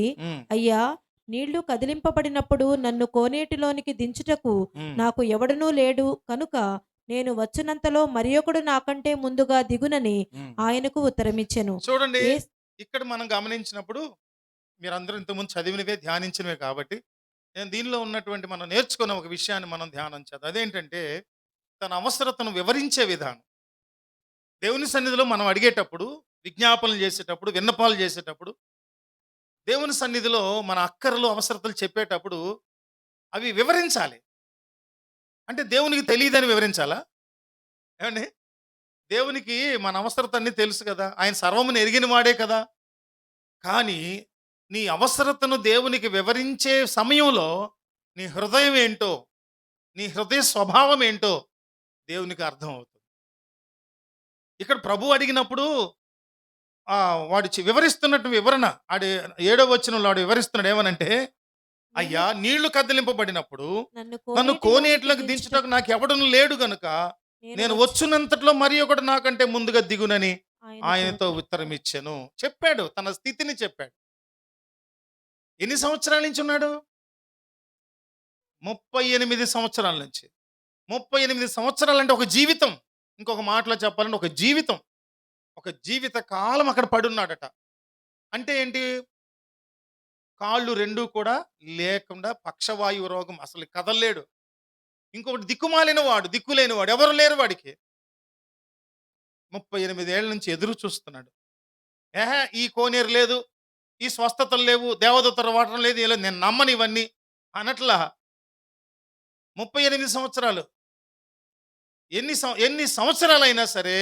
అయ్యా నీళ్లు కదిలింపబడినప్పుడు నన్ను కోనేటిలోనికి దించుటకు నాకు ఎవడనూ లేడు కనుక నేను వచ్చినంతలో మరి ఒకడు నాకంటే ముందుగా దిగునని ఆయనకు ఉత్తరమిచ్చెను. చూడండి, ఇక్కడ మనం గమనించినప్పుడు మీరందరూ ఇంతకుముందు చదివినవే ధ్యానించినవే కాబట్టి నేను దీనిలో ఉన్నటువంటి మనం నేర్చుకున్న ఒక విషయాన్ని మనం ధ్యానం చేద్దాం. అదేంటంటే, తన అవసరతను వివరించే విధానం. దేవుని సన్నిధిలో మనం అడిగేటప్పుడు, విజ్ఞాపనలు చేసేటప్పుడు, విన్నపాలు చేసేటప్పుడు, దేవుని సన్నిధిలో మన అక్కరలు అవసరతలు చెప్పేటప్పుడు అవి వివరించాలి. అంటే దేవునికి తెలియదని వివరించాలా? ఏమండి? దేవునికి మన అవసరత అన్నీ తెలుసు కదా, ఆయన సర్వమును ఎరిగిన వాడే కదా. కానీ నీ అవసరతను దేవునికి వివరించే సమయంలో నీ హృదయం ఏంటో, నీ హృదయ స్వభావం ఏంటో దేవునికి అర్థం అవుతుంది. ఇక్కడ ప్రభు అడిగినప్పుడు వాడు వివరిస్తున్నట్టు వివరణ 7వ వచనంలో వాడు వివరిస్తున్నాడు. ఏమనంటే, అయ్యా నీళ్లు కదిలింపబడినప్పుడు నన్ను కోనేట్లోకి దించుటకు నాకు ఎవడను లేడు గనుక నేను వచ్చినంతట్లో మరి ఒకడు నాకంటే ముందుగా దిగునని ఆయనతో ఉత్తరం ఇచ్చాను. చెప్పాడు, తన స్థితిని చెప్పాడు. ఎన్ని సంవత్సరాల నుంచి ఉన్నాడు? 38 సంవత్సరాల నుంచి. 38 సంవత్సరాలంటే ఒక జీవితం. ఇంకొక మాటలో చెప్పాలంటే ఒక జీవితం. ఒక జీవిత కాలం అక్కడ పడున్నాడట. అంటే ఏంటి? కాళ్ళు 2 కూడా లేకుండా పక్షవాయువు రోగం, అసలు కదలలేడు. ఇంకొకటి దిక్కుమాలిన వాడు, దిక్కులేని వాడు, ఎవరు లేరు వాడికి. 38 ఏళ్ల నుంచి ఎదురు చూస్తున్నాడు. ఈ కోనేరు లేదు, ఈ స్వస్థతలు లేవు, దేవదూతలు రావటం లేదు, ఏం లేదు, నేను నమ్మను ఇవన్నీ అనట్లా. 38 సంవత్సరాలు. ఎన్ని సంవత్సరాలైనా సరే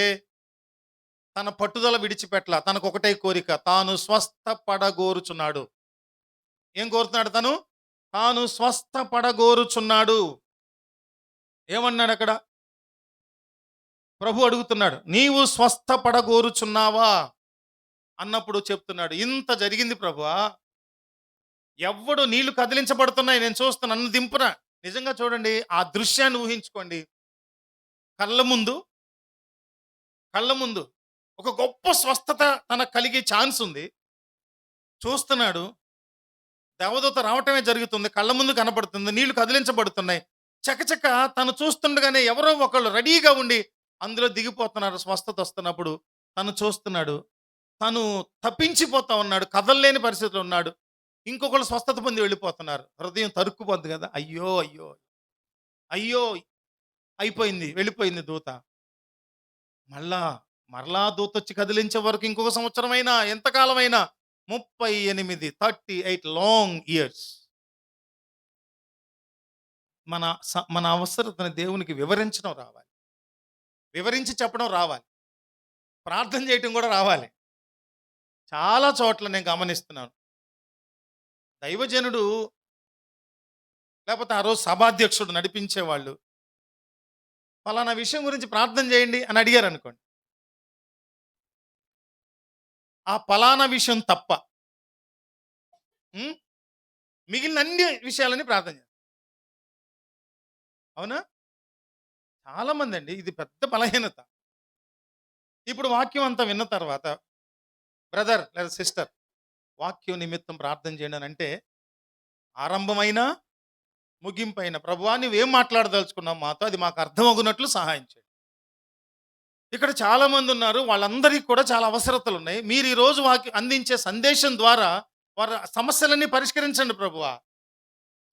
తన పట్టుదల విడిచిపెట్టల. తనకు ఒకటే కోరిక, తాను స్వస్థపడగోరుచున్నాడు. ఏం కోరుతున్నాడు తను? తాను స్వస్థపడగోరుచున్నాడు. ఏమన్నాడు అక్కడ? ప్రభు అడుగుతున్నాడు, నీవు స్వస్థపడగోరుచున్నావా అన్నప్పుడు చెప్తున్నాడు, ఇంత జరిగింది ప్రభువా, ఎవ్వడు నీళ్లు కదిలించబడుతున్నాయి నేను చూస్తున్నా, నన్ను దింపున. నిజంగా చూడండి, ఆ దృశ్యాన్ని ఊహించుకోండి. కళ్ళ ముందు ఒక గొప్ప స్వస్థత తనకు కలిగే ఛాన్స్ ఉంది. చూస్తున్నాడు, దేవదూత రావటమే జరుగుతుంది, కళ్ళ ముందు కనపడుతుంది, నీళ్లు కదిలించబడుతున్నాయి. చకచక తను చూస్తుండగానే ఎవరో ఒకళ్ళు రెడీగా ఉండి అందులో దిగిపోతున్నారు. స్వస్థత వస్తున్నప్పుడు తను చూస్తున్నాడు, తను తప్పించిపోతా ఉన్నాడు, కదలలేని పరిస్థితిలో ఉన్నాడు. ఇంకొకళ్ళు స్వస్థత పొంది వెళ్ళిపోతున్నారు. హృదయం తరుక్కుపోద్ది కదా, అయ్యో అయ్యో అయ్యో, అయిపోయింది, వెళ్ళిపోయింది దూత. మరలా దూత వచ్చి కదిలించే వరకు ఇంకొక సంవత్సరమైనా, ఎంతకాలమైనా, 38 లాంగ్ ఇయర్స్. మన అవసరతని దేవునికి వివరించడం రావాలి, వివరించి చెప్పడం రావాలి, ప్రార్థన చేయటం కూడా రావాలి. చాలా చోట్ల నేను గమనిస్తున్నాను, దైవజనుడు లేకపోతే ఆ రోజు సభాధ్యక్షుడు నడిపించేవాళ్ళు ఫలానా విషయం గురించి ప్రార్థన చేయండి అని అడిగారు అనుకోండి, ఆ ఫలానా విషయం తప్ప మిగిలిన అన్ని విషయాలని ప్రార్థన చేస్తారు. అవునా? చాలా మంది అండి, ఇది పెద్ద బలహీనత. ఇప్పుడు వాక్యం అంతా విన్న తర్వాత, బ్రదర్ లేదా సిస్టర్, వాక్యం నిమిత్తం ప్రార్థన చేయండి అని అంటే, ఆరంభమైన ముగింపైన, ప్రభువా నువ్వేం మాట్లాడదలుచుకున్నావు మాతో, అది మాకు అర్థమవునట్లు సహాయం చేయండి. ఇక్కడ చాలా మంది ఉన్నారు, వాళ్ళందరికీ కూడా చాలా అవసరతలు ఉన్నాయి. మీరు ఈరోజు అందించే సందేశం ద్వారా వారి సమస్యలన్నీ పరిష్కరించండి ప్రభువా.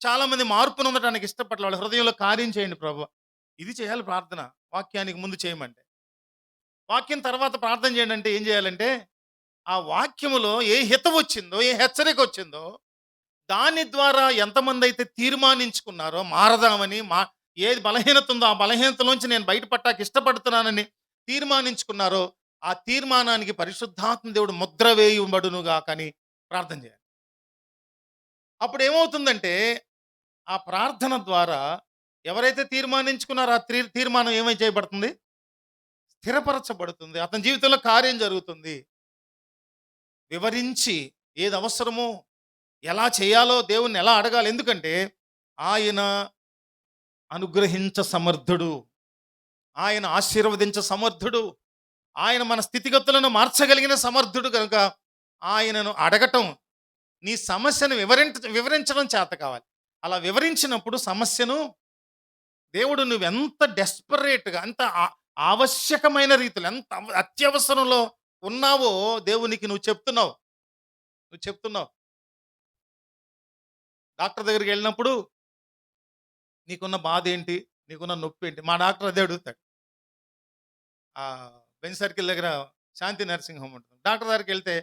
చాలా మంది మార్పు నొందడానికి ఇష్టపట్ల వాళ్ళ హృదయంలో కార్యం చేయండి ప్రభువా. ఇది చేయాలి ప్రార్థన. వాక్యానికి ముందు చేయమంటే, వాక్యం తర్వాత ప్రార్థన చేయండి అంటే ఏం చేయాలంటే, ఆ వాక్యములో ఏ హితం వచ్చిందో, ఏ హెచ్చరిక వచ్చిందో, దాని ద్వారా ఎంతమంది అయితే తీర్మానించుకున్నారో మారదామని, ఏది బలహీనత ఉందో ఆ బలహీనతలోంచి నేను బయటపడటానికి ఇష్టపడుతున్నానని తీర్మానించుకున్నారో, ఆ తీర్మానానికి పరిశుద్ధాత్మ దేవుడు ముద్ర వేయబడునుగా కానీ ప్రార్థన చేయాలి. అప్పుడు ఏమవుతుందంటే, ఆ ప్రార్థన ద్వారా ఎవరైతే తీర్మానించుకున్నారో ఆ తీర్మానం ఏమై చేయబడుతుంది? స్థిరపరచబడుతుంది. అతని జీవితంలో కార్యం జరుగుతుంది. వివరించి ఏది అవసరమో, ఎలా చేయాలో, దేవుణ్ణి ఎలా అడగాలి. ఎందుకంటే ఆయన అనుగ్రహించ సమర్థుడు, ఆయన ఆశీర్వదించ సమర్థుడు, ఆయన మన స్థితిగతులను మార్చగలిగిన సమర్థుడు. కనుక ఆయనను అడగటం, నీ సమస్యను వివరించడం చేత కావాలి. అలా వివరించినప్పుడు సమస్యను దేవుడు నువ్వెంత డెస్పరేట్గా, అంత ఆవశ్యకమైన రీతిలో, ఎంత అత్యవసరంలో ఉన్నావో దేవునికి నువ్వు చెప్తున్నావు. డాక్టర్ దగ్గరికి వెళ్ళినప్పుడు నీకున్న బాధ ఏంటి, నీకున్న నొప్పి ఏంటి? మా డాక్టర్ అదే అడుగుతాడు. బెంచ్ సర్కిల్ దగ్గర శాంతి నర్సింగ్ హోమ్ ఉంటుంది. డాక్టర్ దగ్గరికి వెళ్తే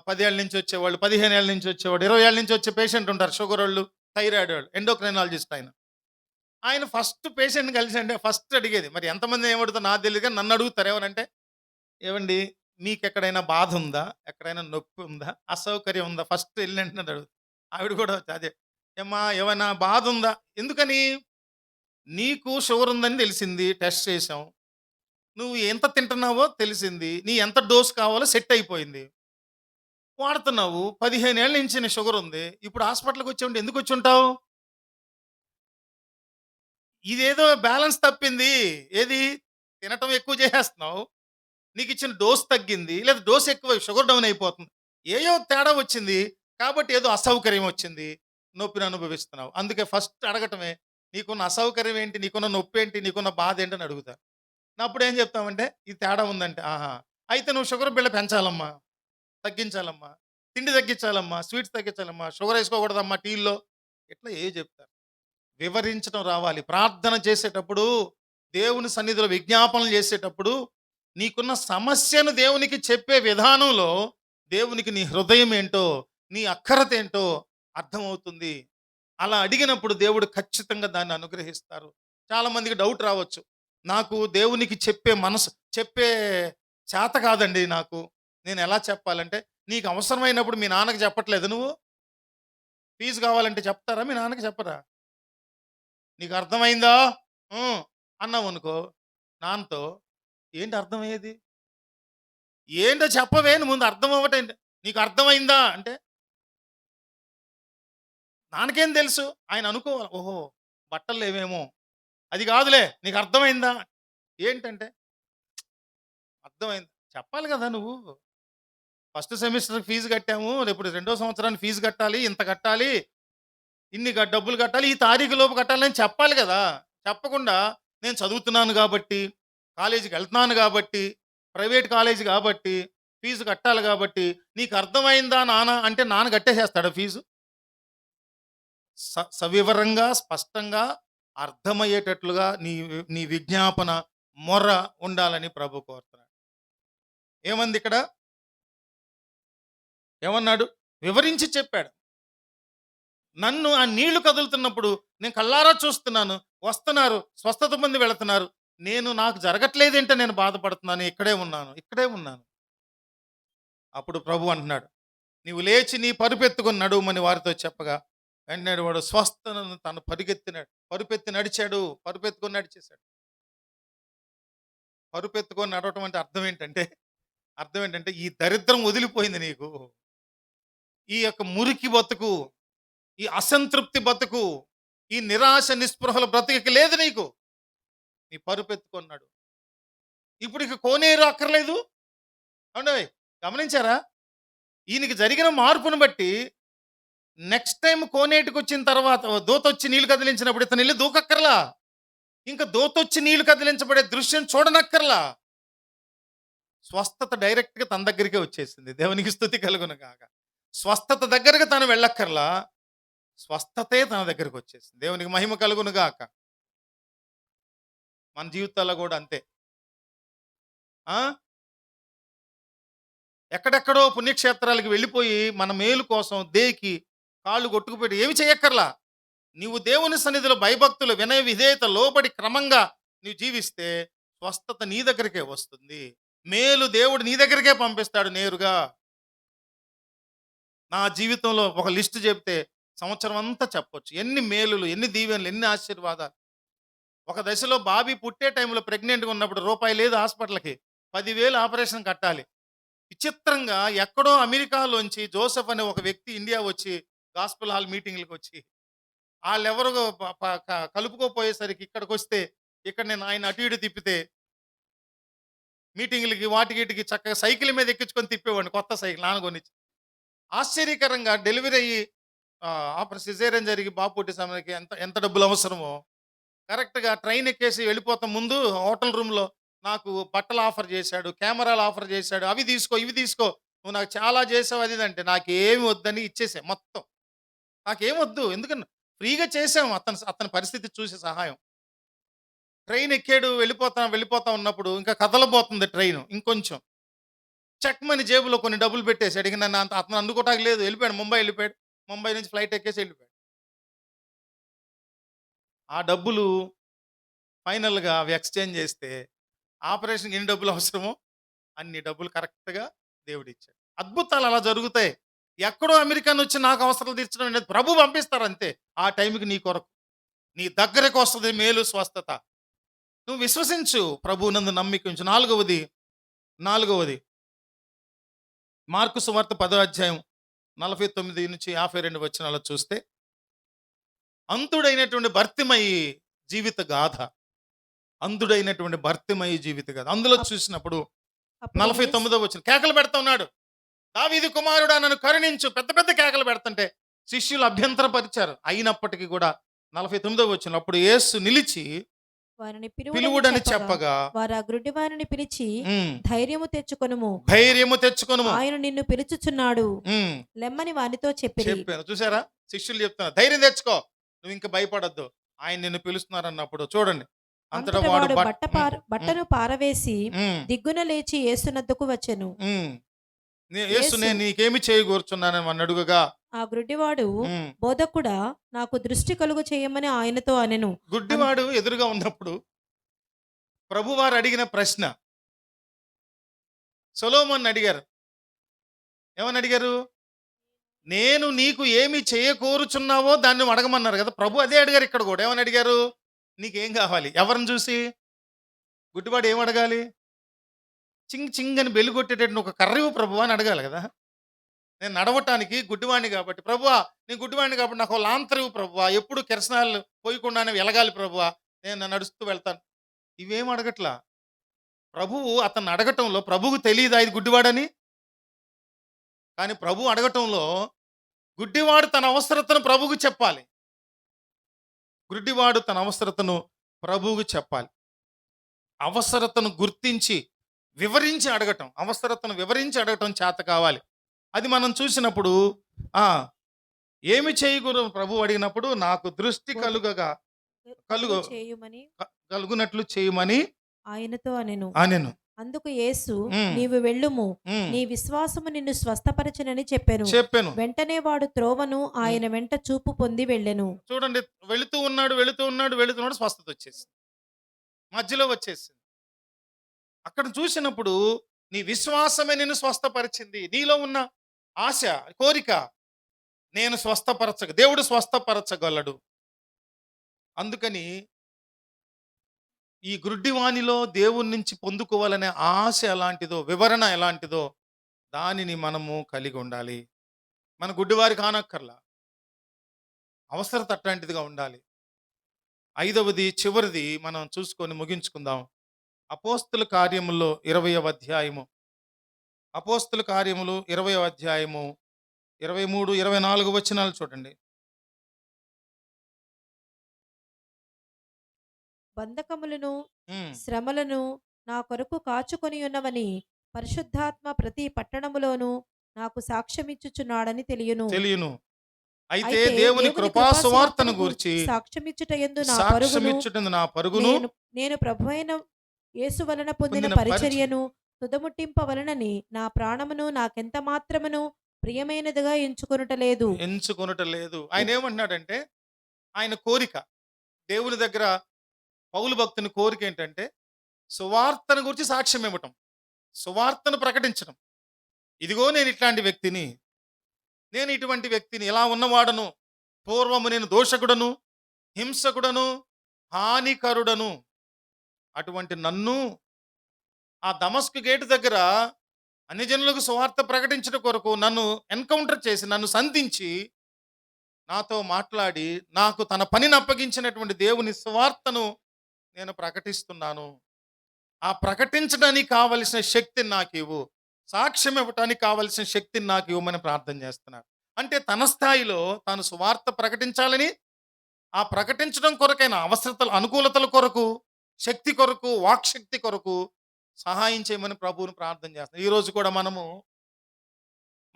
10 ఏళ్ళ నుంచి వచ్చేవాళ్ళు, 15 ఏళ్ళ నుంచి వచ్చేవాడు, 20 ఏళ్ళ నుంచి వచ్చే పేషెంట్ ఉంటారు. షుగర్ వాళ్ళు, థైరాయిడ్ వాళ్ళు, ఎండోక్రైనాలజిస్ట్ ఆయన ఫస్ట్ పేషెంట్ని కలిసి అంటే ఫస్ట్ అడిగేది, మరి ఎంతమంది ఏమడుగుతారు నాకు తెలియదు కానీ నన్ను అడుగుతారు ఏమనంటే, ఏమండి మీకు ఎక్కడైనా బాధ ఉందా, ఎక్కడైనా నొప్పి ఉందా, అసౌకర్యం ఉందా, ఫస్ట్ వెళ్ళినట్టు అడుగుతారు. ఆవిడ కూడా అదే, ఏమా ఏమైనా బాధ ఉందా? ఎందుకని? నీకు షుగర్ ఉందని తెలిసింది, టెస్ట్ చేసాం, నువ్వు ఎంత తింటున్నావో తెలిసింది, నీ ఎంత డోస్ కావాలో సెట్ అయిపోయింది, వాడుతున్నావు. 15 ఏళ్ళ నుంచి నీ షుగర్ ఉంది, ఇప్పుడు హాస్పిటల్కి వచ్చి ఎందుకు వచ్చి ఉంటావు? ఇదేదో బ్యాలెన్స్ తప్పింది. ఏది? తినటం ఎక్కువ చేసేస్తున్నావు, నీకు ఇచ్చిన డోస్ తగ్గింది, లేదా డోస్ ఎక్కువ, షుగర్ డౌన్ అయిపోతుంది, ఏయో తేడా వచ్చింది, కాబట్టి ఏదో అసౌకర్యం వచ్చింది. నొప్పిని అనుభవిస్తున్నావు. అందుకే ఫస్ట్ అడగటమే, నీకున్న అసౌకర్యం ఏంటి, నీకున్న నొప్పి ఏంటి, నీకున్న బాధ ఏంటని అడుగుతారు. అప్పుడు ఏం చెప్తామంటే, ఈ తేడా ఉందంటే, ఆహా, అయితే నువ్వు షుగర్ బిళ్ళ పెంచాలమ్మా, తగ్గించాలమ్మా, తిండి తగ్గించాలమ్మా, స్వీట్స్ తగ్గించాలమ్మా, షుగర్ వేసుకోకూడదమ్మా టీల్లో, ఇట్లా చెప్తారు. వివరించడం రావాలి. ప్రార్థన చేసేటప్పుడు, దేవుని సన్నిధిలో విజ్ఞాపనలు చేసేటప్పుడు, నీకున్న సమస్యను దేవునికి చెప్పే విధానంలో దేవునికి నీ హృదయం ఏంటో, నీ అక్కరత ఏంటో అర్థమవుతుంది. అలా అడిగినప్పుడు దేవుడు ఖచ్చితంగా దాన్ని అనుగ్రహిస్తారు. చాలామందికి డౌట్ రావచ్చు, నాకు దేవునికి చెప్పే చేత కాదండి నాకు, నేను ఎలా చెప్పాలంటే, నీకు అవసరమైనప్పుడు మీ నాన్నకి చెప్పట్లేదు నువ్వు? ఫీజు కావాలంటే చెప్తారా? మీ నాన్నకి చెప్పరా? నీకు అర్థమైందా అన్నావు అనుకో నాన్నతో, ఏంటి అర్థమయ్యేది? ఏంటో చెప్పవే, ముందు అర్థం అవ్వటేంటి? నీకు అర్థమైందా అంటే నాన్నకేం తెలుసు, ఆయన అనుకోవాలి, ఓహో బట్టలు లేవేమో, అది కాదులే, నీకు అర్థమైందా ఏంటంటే, అర్థమైంది చెప్పాలి కదా నువ్వు. ఫస్ట్ సెమిస్టర్ ఫీజు కట్టాము, రేపు 2వ సంవత్సరానికి ఫీజు కట్టాలి, ఇంత కట్టాలి, ఇన్ని డబ్బులు కట్టాలి, ఈ తారీఖు లోపు కట్టాలి అని చెప్పాలి కదా. చెప్పకుండా నేను చదువుతున్నాను కాబట్టి, కాలేజీకి వెళ్తున్నాను కాబట్టి, ప్రైవేట్ కాలేజీ కాబట్టి, ఫీజు కట్టాలి కాబట్టి, నీకు అర్థమైందా నాన్న అంటే నాన్న కట్టేసేస్తాడు ఫీజు. సవివరంగా స్పష్టంగా అర్థమయ్యేటట్లుగా నీ విజ్ఞాపన మొర ఉండాలని ప్రభు కోరుతున్నాడు. ఏమంది ఇక్కడ, ఏమన్నాడు? వివరించి చెప్పాడు. నన్ను ఆ నీళ్లు కదులుతున్నప్పుడు నేను కళ్ళారా చూస్తున్నాను, వస్తున్నారు, స్వస్థత పొంది వెళుతున్నారు, నాకు జరగట్లేదేంటే నేను బాధపడుతున్నాను, ఇక్కడే ఉన్నాను. అప్పుడు ప్రభు అంటున్నాడు, నీవు లేచి నీ పరుపెత్తుకొని నడుమని వారితో చెప్పగా, వెంటనే వాడు స్వస్థతను తను పరుపెత్తి నడిచాడు, పరుపెత్తుకొని నడిచేశాడు. పరుపెత్తుకొని నడవటం అంటే అర్థం ఏంటంటే ఈ దరిద్రం వదిలిపోయింది నీకు, ఈ యొక్క మురికి బతుకు, ఈ అసంతృప్తి బతుకు, ఈ నిరాశ నిస్పృహల బ్రతుకు లేదు నీకు, నీ పరుపెత్తుకొన్నాడు. ఇప్పుడు ఇక కోనేరు అక్కర్లేదు. అవునా, గమనించారా? ఈయనకి జరిగిన మార్పును బట్టి నెక్స్ట్ టైం కోనేటికి వచ్చిన తర్వాత దూతొచ్చి నీళ్లు కదిలించినప్పుడు ఇతను నీళ్ళు దూకక్కర్లా, ఇంకా దూతొచ్చి నీళ్లు కదిలించబడే దృశ్యం చూడనక్కర్లా. స్వస్థత డైరెక్ట్గా తన దగ్గరికే వచ్చేసింది. దేవునికి స్తుతి కలుగును గాక. స్వస్థత దగ్గరకు తను వెళ్ళక్కర్లా, స్వస్థతే తన దగ్గరకు వచ్చేసింది. దేవునికి మహిమ కలుగును గాక. మన జీవితాల్లో కూడా అంతే. ఎక్కడెక్కడో పుణ్యక్షేత్రాలకు వెళ్ళిపోయి మన మేలు కోసం దేకి కాళ్ళు కొట్టుకుపెట్టి ఏమి చేయక్కర్లా. నీవు దేవుని సన్నిధిలో భయభక్తులు, వినయ విధేయత లోబడి క్రమంగా నీవు జీవిస్తే స్వస్థత నీ దగ్గరికే వస్తుంది. మేలు దేవుడు నీ దగ్గరికే పంపిస్తాడు నేరుగా. నా జీవితంలో ఒక లిస్టు చెప్తే సంవత్సరం అంతా చెప్పొచ్చు. ఎన్ని మేలులు, ఎన్ని దీవెనలు, ఎన్ని ఆశీర్వాదాలు. ఒక దశలో బాబీ పుట్టే టైంలో ప్రెగ్నెంట్గా ఉన్నప్పుడు రూపాయి లేదు హాస్పిటల్కి, 10,000 ఆపరేషన్ కట్టాలి. విచిత్రంగా ఎక్కడో అమెరికాలోంచి జోసెఫ్ అనే ఒక వ్యక్తి ఇండియా వచ్చి గాస్పుల్ హాల్ మీటింగ్లకు వచ్చి వాళ్ళెవరో కలుపుకోపోయేసరికి ఇక్కడికి వస్తే, ఇక్కడ నేను ఆయన అటు ఇటు తిప్పితే మీటింగ్లకి వాటికి చక్కగా సైకిల్ మీద ఎక్కించుకొని తిప్పేవాడిని, కొత్త సైకిల్ నాన్నగొనిచ్చి. ఆశ్చర్యకరంగా డెలివరీ అయ్యి సిజేరియన్ జరిగి బాబు పుట్టే సమయానికి ఎంత డబ్బులు అవసరమో కరెక్ట్గా ట్రైన్ ఎక్కేసి వెళ్ళిపోతాం ముందు హోటల్ రూమ్లో నాకు బట్టలు ఆఫర్ చేశాడు, కెమెరాలు ఆఫర్ చేశాడు, అవి తీసుకో ఇవి తీసుకో, నువ్వు నాకు చాలా చేసావు అది అంటే నాకేమి వద్దని ఇచ్చేసా మొత్తం. నాకేం వద్దు, ఎందుకన్నా ఫ్రీగా చేసాము అతని పరిస్థితి చూసి సహాయం. ట్రైన్ ఎక్కాడు, వెళ్ళిపోతా ఉన్నప్పుడు ఇంకా కదలబోతుంది ట్రైన్, ఇంకొంచెం చెక్మని జేబులో కొన్ని డబ్బులు పెట్టేసి అడిగి నన్ను అతను అందుకోవటానికి లేదు, వెళ్ళిపోయాడు, ముంబై నుంచి ఫ్లైట్ ఎక్కేసి వెళ్ళిపోయాడు. ఆ డబ్బులు ఫైనల్గా అవి ఎక్స్చేంజ్ చేస్తే ఆపరేషన్కి ఎన్ని డబ్బులు అవసరమో అన్ని డబ్బులు కరెక్ట్గా దేవుడు ఇచ్చాడు. అద్భుతాలు అలా జరుగుతాయి. ఎక్కడో అమెరికా వచ్చి నాకు అవసరాలు తీర్చడం అనేది ప్రభు పంపిస్తారు అంతే. ఆ టైంకి నీ కొరకు నీ దగ్గరకు వస్తుంది మేలు, స్వస్థత. నువ్వు విశ్వసించు, ప్రభు నందు నమ్మిక ఉంచు. నాలుగవది మార్కు సువార్త 10వ అధ్యాయం 49 నుంచి 52 వచనాలు చూస్తే, అంతుడైనటువంటి భర్తిమయి జీవిత గాథ. అందులో చూసినప్పుడు 49వ వచనం కేకలు పెడతా ఉన్నాడు, దావీదు కుమారుడా నన్ను కరుణించు. పెద్ద పెద్ద కేకలు పెడుతుంటే శిష్యులు అభ్యంతరపరిచారు. అయినప్పటికీ కూడా 49వ వచనం, అప్పుడు యేసు నిలిచి వారిని పిలువుడని చెప్పగా వారు ఆ గ్రుడ్డి వారిని పిలిచి ఉమ్, ధైర్యము తెచ్చుకొనుము, ధైర్యము తెచ్చుకొనుము. ఆయన నిన్ను పిలుచుచున్నాడు ఉమ్, లెమ్మని వానితో చెప్పిరి. చెప్పాను. చూసారా, శిష్యులు చెప్తున్నారు ధైర్యం తెచ్చుకో, నువ్వు ఇంకా భయపడద్దు, ఆయన నిన్ను పిలుస్తున్నారు అన్నప్పుడు చూడండి, అంతటా అంతటా వాడు వాడు బట్టను పారవేసి దిగ్గున లేచి యేసునద్దకు వచ్చెను. యేసు, నేను నీకేమి చేయగూర్చున్నానని వాడిని అడుగగా ఆ గ్రుడ్డివాడు, ఉమ్, బోధకుడా, నాకు దృష్టి కలుగు చేయమని ఆయనతో అనెను. గుడ్డివాడు ఎదురుగా ఉన్నప్పుడు ప్రభువారు అడిగిన ప్రశ్న, సొలొమోన్ అడిగారు. ఏమని అడిగారు? నేను నీకు ఏమి చేయకూరుచున్నావో దాన్ని నువ్వు అడగమన్నారు కదా. ప్రభు అదే అడిగారు ఇక్కడ కూడా. ఏమని అడిగారు? నీకేం కావాలి? ఎవరిని చూసి? గుడ్డివాడు ఏం అడగాలి? చింగ్ చింగ్ అని బెల్లి కొట్టేటట్టు ఒక కర్రీవు ప్రభు అని అడగాలి కదా. నేను నడవటానికి గుడ్డివాణ్ణి కాబట్టి, ప్రభువా నేను గుడ్డివాణ్ణి కాబట్టి నాకు లాంతరివు ప్రభువా, ఎప్పుడు కిరసనాలు పోయకుండానే వెలగాలి ప్రభువా, నేను నడుస్తూ వెళ్తాను. ఇవేం అడగట్లా. ప్రభువు అతన్ని అడగటంలో ప్రభువుకు తెలియదా ఇది గుడ్డివాడని? కానీ ప్రభు అడగటంలో గుడ్డివాడు తన అవసరతను ప్రభువుకు చెప్పాలి. గుడ్డివాడు తన అవసరతను ప్రభువుకు చెప్పాలి. అవసరతను గుర్తించి వివరించి అడగటం, అవసరతను వివరించి అడగటం చేత కావాలి. అది మనం చూసినప్పుడు ఏమి చేయకూడదు ప్రభు అడిగినప్పుడు, నాకు దృష్టి చేయుమని కలుగునట్లు చేయమని ఆయనతో అనెను. అనెను. అందుకు యేసు, నీవు వెళ్ళుము, నీ విశ్వాసము నిన్ను స్వస్థపరచునని చెప్పాను. వెంటనే వాడు త్రోవను ఆయన వెంట చూపు పొంది వెళ్ళెను. చూడండి, వెళుతూ ఉన్నాడు స్వస్థత వచ్చేసింది, మధ్యలో వచ్చేసింది. అక్కడ చూసినప్పుడు నీ విశ్వాసమే నిన్ను స్వస్థపరిచింది. నీలో ఉన్న ఆశ, కోరిక, నేను దేవుడు స్వస్థపరచగలడు. అందుకని ఈ గుడ్డివానిలో దేవుని నుంచి పొందుకోవాలనే ఆశ ఎలాంటిదో, వివరణ ఎలాంటిదో దానిని మనము కలిగి ఉండాలి. మన గుడ్డివారి కానక్కర్లా, అవసరత అట్లాంటిదిగా ఉండాలి. 5వది చివరిది మనం చూసుకొని ముగించుకుందాం. అపోస్తుల కార్యములో 20వ అధ్యాయము, అపోస్తుల కార్యములు 20వ అధ్యాయము 23, 24 వచనాలు చూడండి. బంధకములను శ్రమలను నా కొరకు కాచుకొని ఉన్నవని పరిశుద్ధాత్మ ప్రతి పట్టణములోను నాకు సాక్ష్యమిచ్చుచున్నాడని తెలియను. అయితే దేవుని కృపా సువార్తను గూర్చి సాక్ష్యమిచ్చుటయందు నా పరుగును నేను ప్రభువైన యేసు వలన పొందిన పరిచర్యను తుదముట్టింపవలనని నా ప్రాణమును నాకెంత మాత్రమును ప్రియమైనదిగా ఎంచుకొనుటలేదు. ఆయన ఏమంటున్నాడంటే, ఆయన కోరిక, దేవుని దగ్గర పౌలు భక్తుని కోరిక ఏంటంటే సువార్తను గురించి సాక్ష్యం ఇవ్వటం, సువార్తను ప్రకటించడం. ఇదిగో నేను ఇట్లాంటి వ్యక్తిని, నేను ఇటువంటి వ్యక్తిని, ఇలా ఉన్నవాడను, పూర్వము నేను దోషకుడను, హింసకుడను, హానికరుడను. అటువంటి నన్ను ఆ దమస్కు గేటు దగ్గర అన్ని జనులకు సువార్త ప్రకటించడం కొరకు నన్ను ఎన్కౌంటర్ చేసి, నన్ను సంధించి, నాతో మాట్లాడి, నాకు తన పనిని అప్పగించినటువంటి దేవుని సువార్తను నేను ప్రకటిస్తున్నాను. ఆ ప్రకటించడానికి కావలసిన శక్తిని నాకు ఇవ్వు, సాక్ష్యం ఇవ్వటానికి కావలసిన శక్తిని నాకు ఇవ్వమని ప్రార్థన చేస్తున్నారు. అంటే తన స్థాయిలో తాను సువార్త ప్రకటించాలని, ఆ ప్రకటించడం కొరకైన అవసరతలు, అనుకూలతల కొరకు, శక్తి కొరకు, వాక్శక్తి కొరకు సహాయం చేయమని ప్రభువుని ప్రార్థన చేస్తాం. ఈరోజు కూడా మనము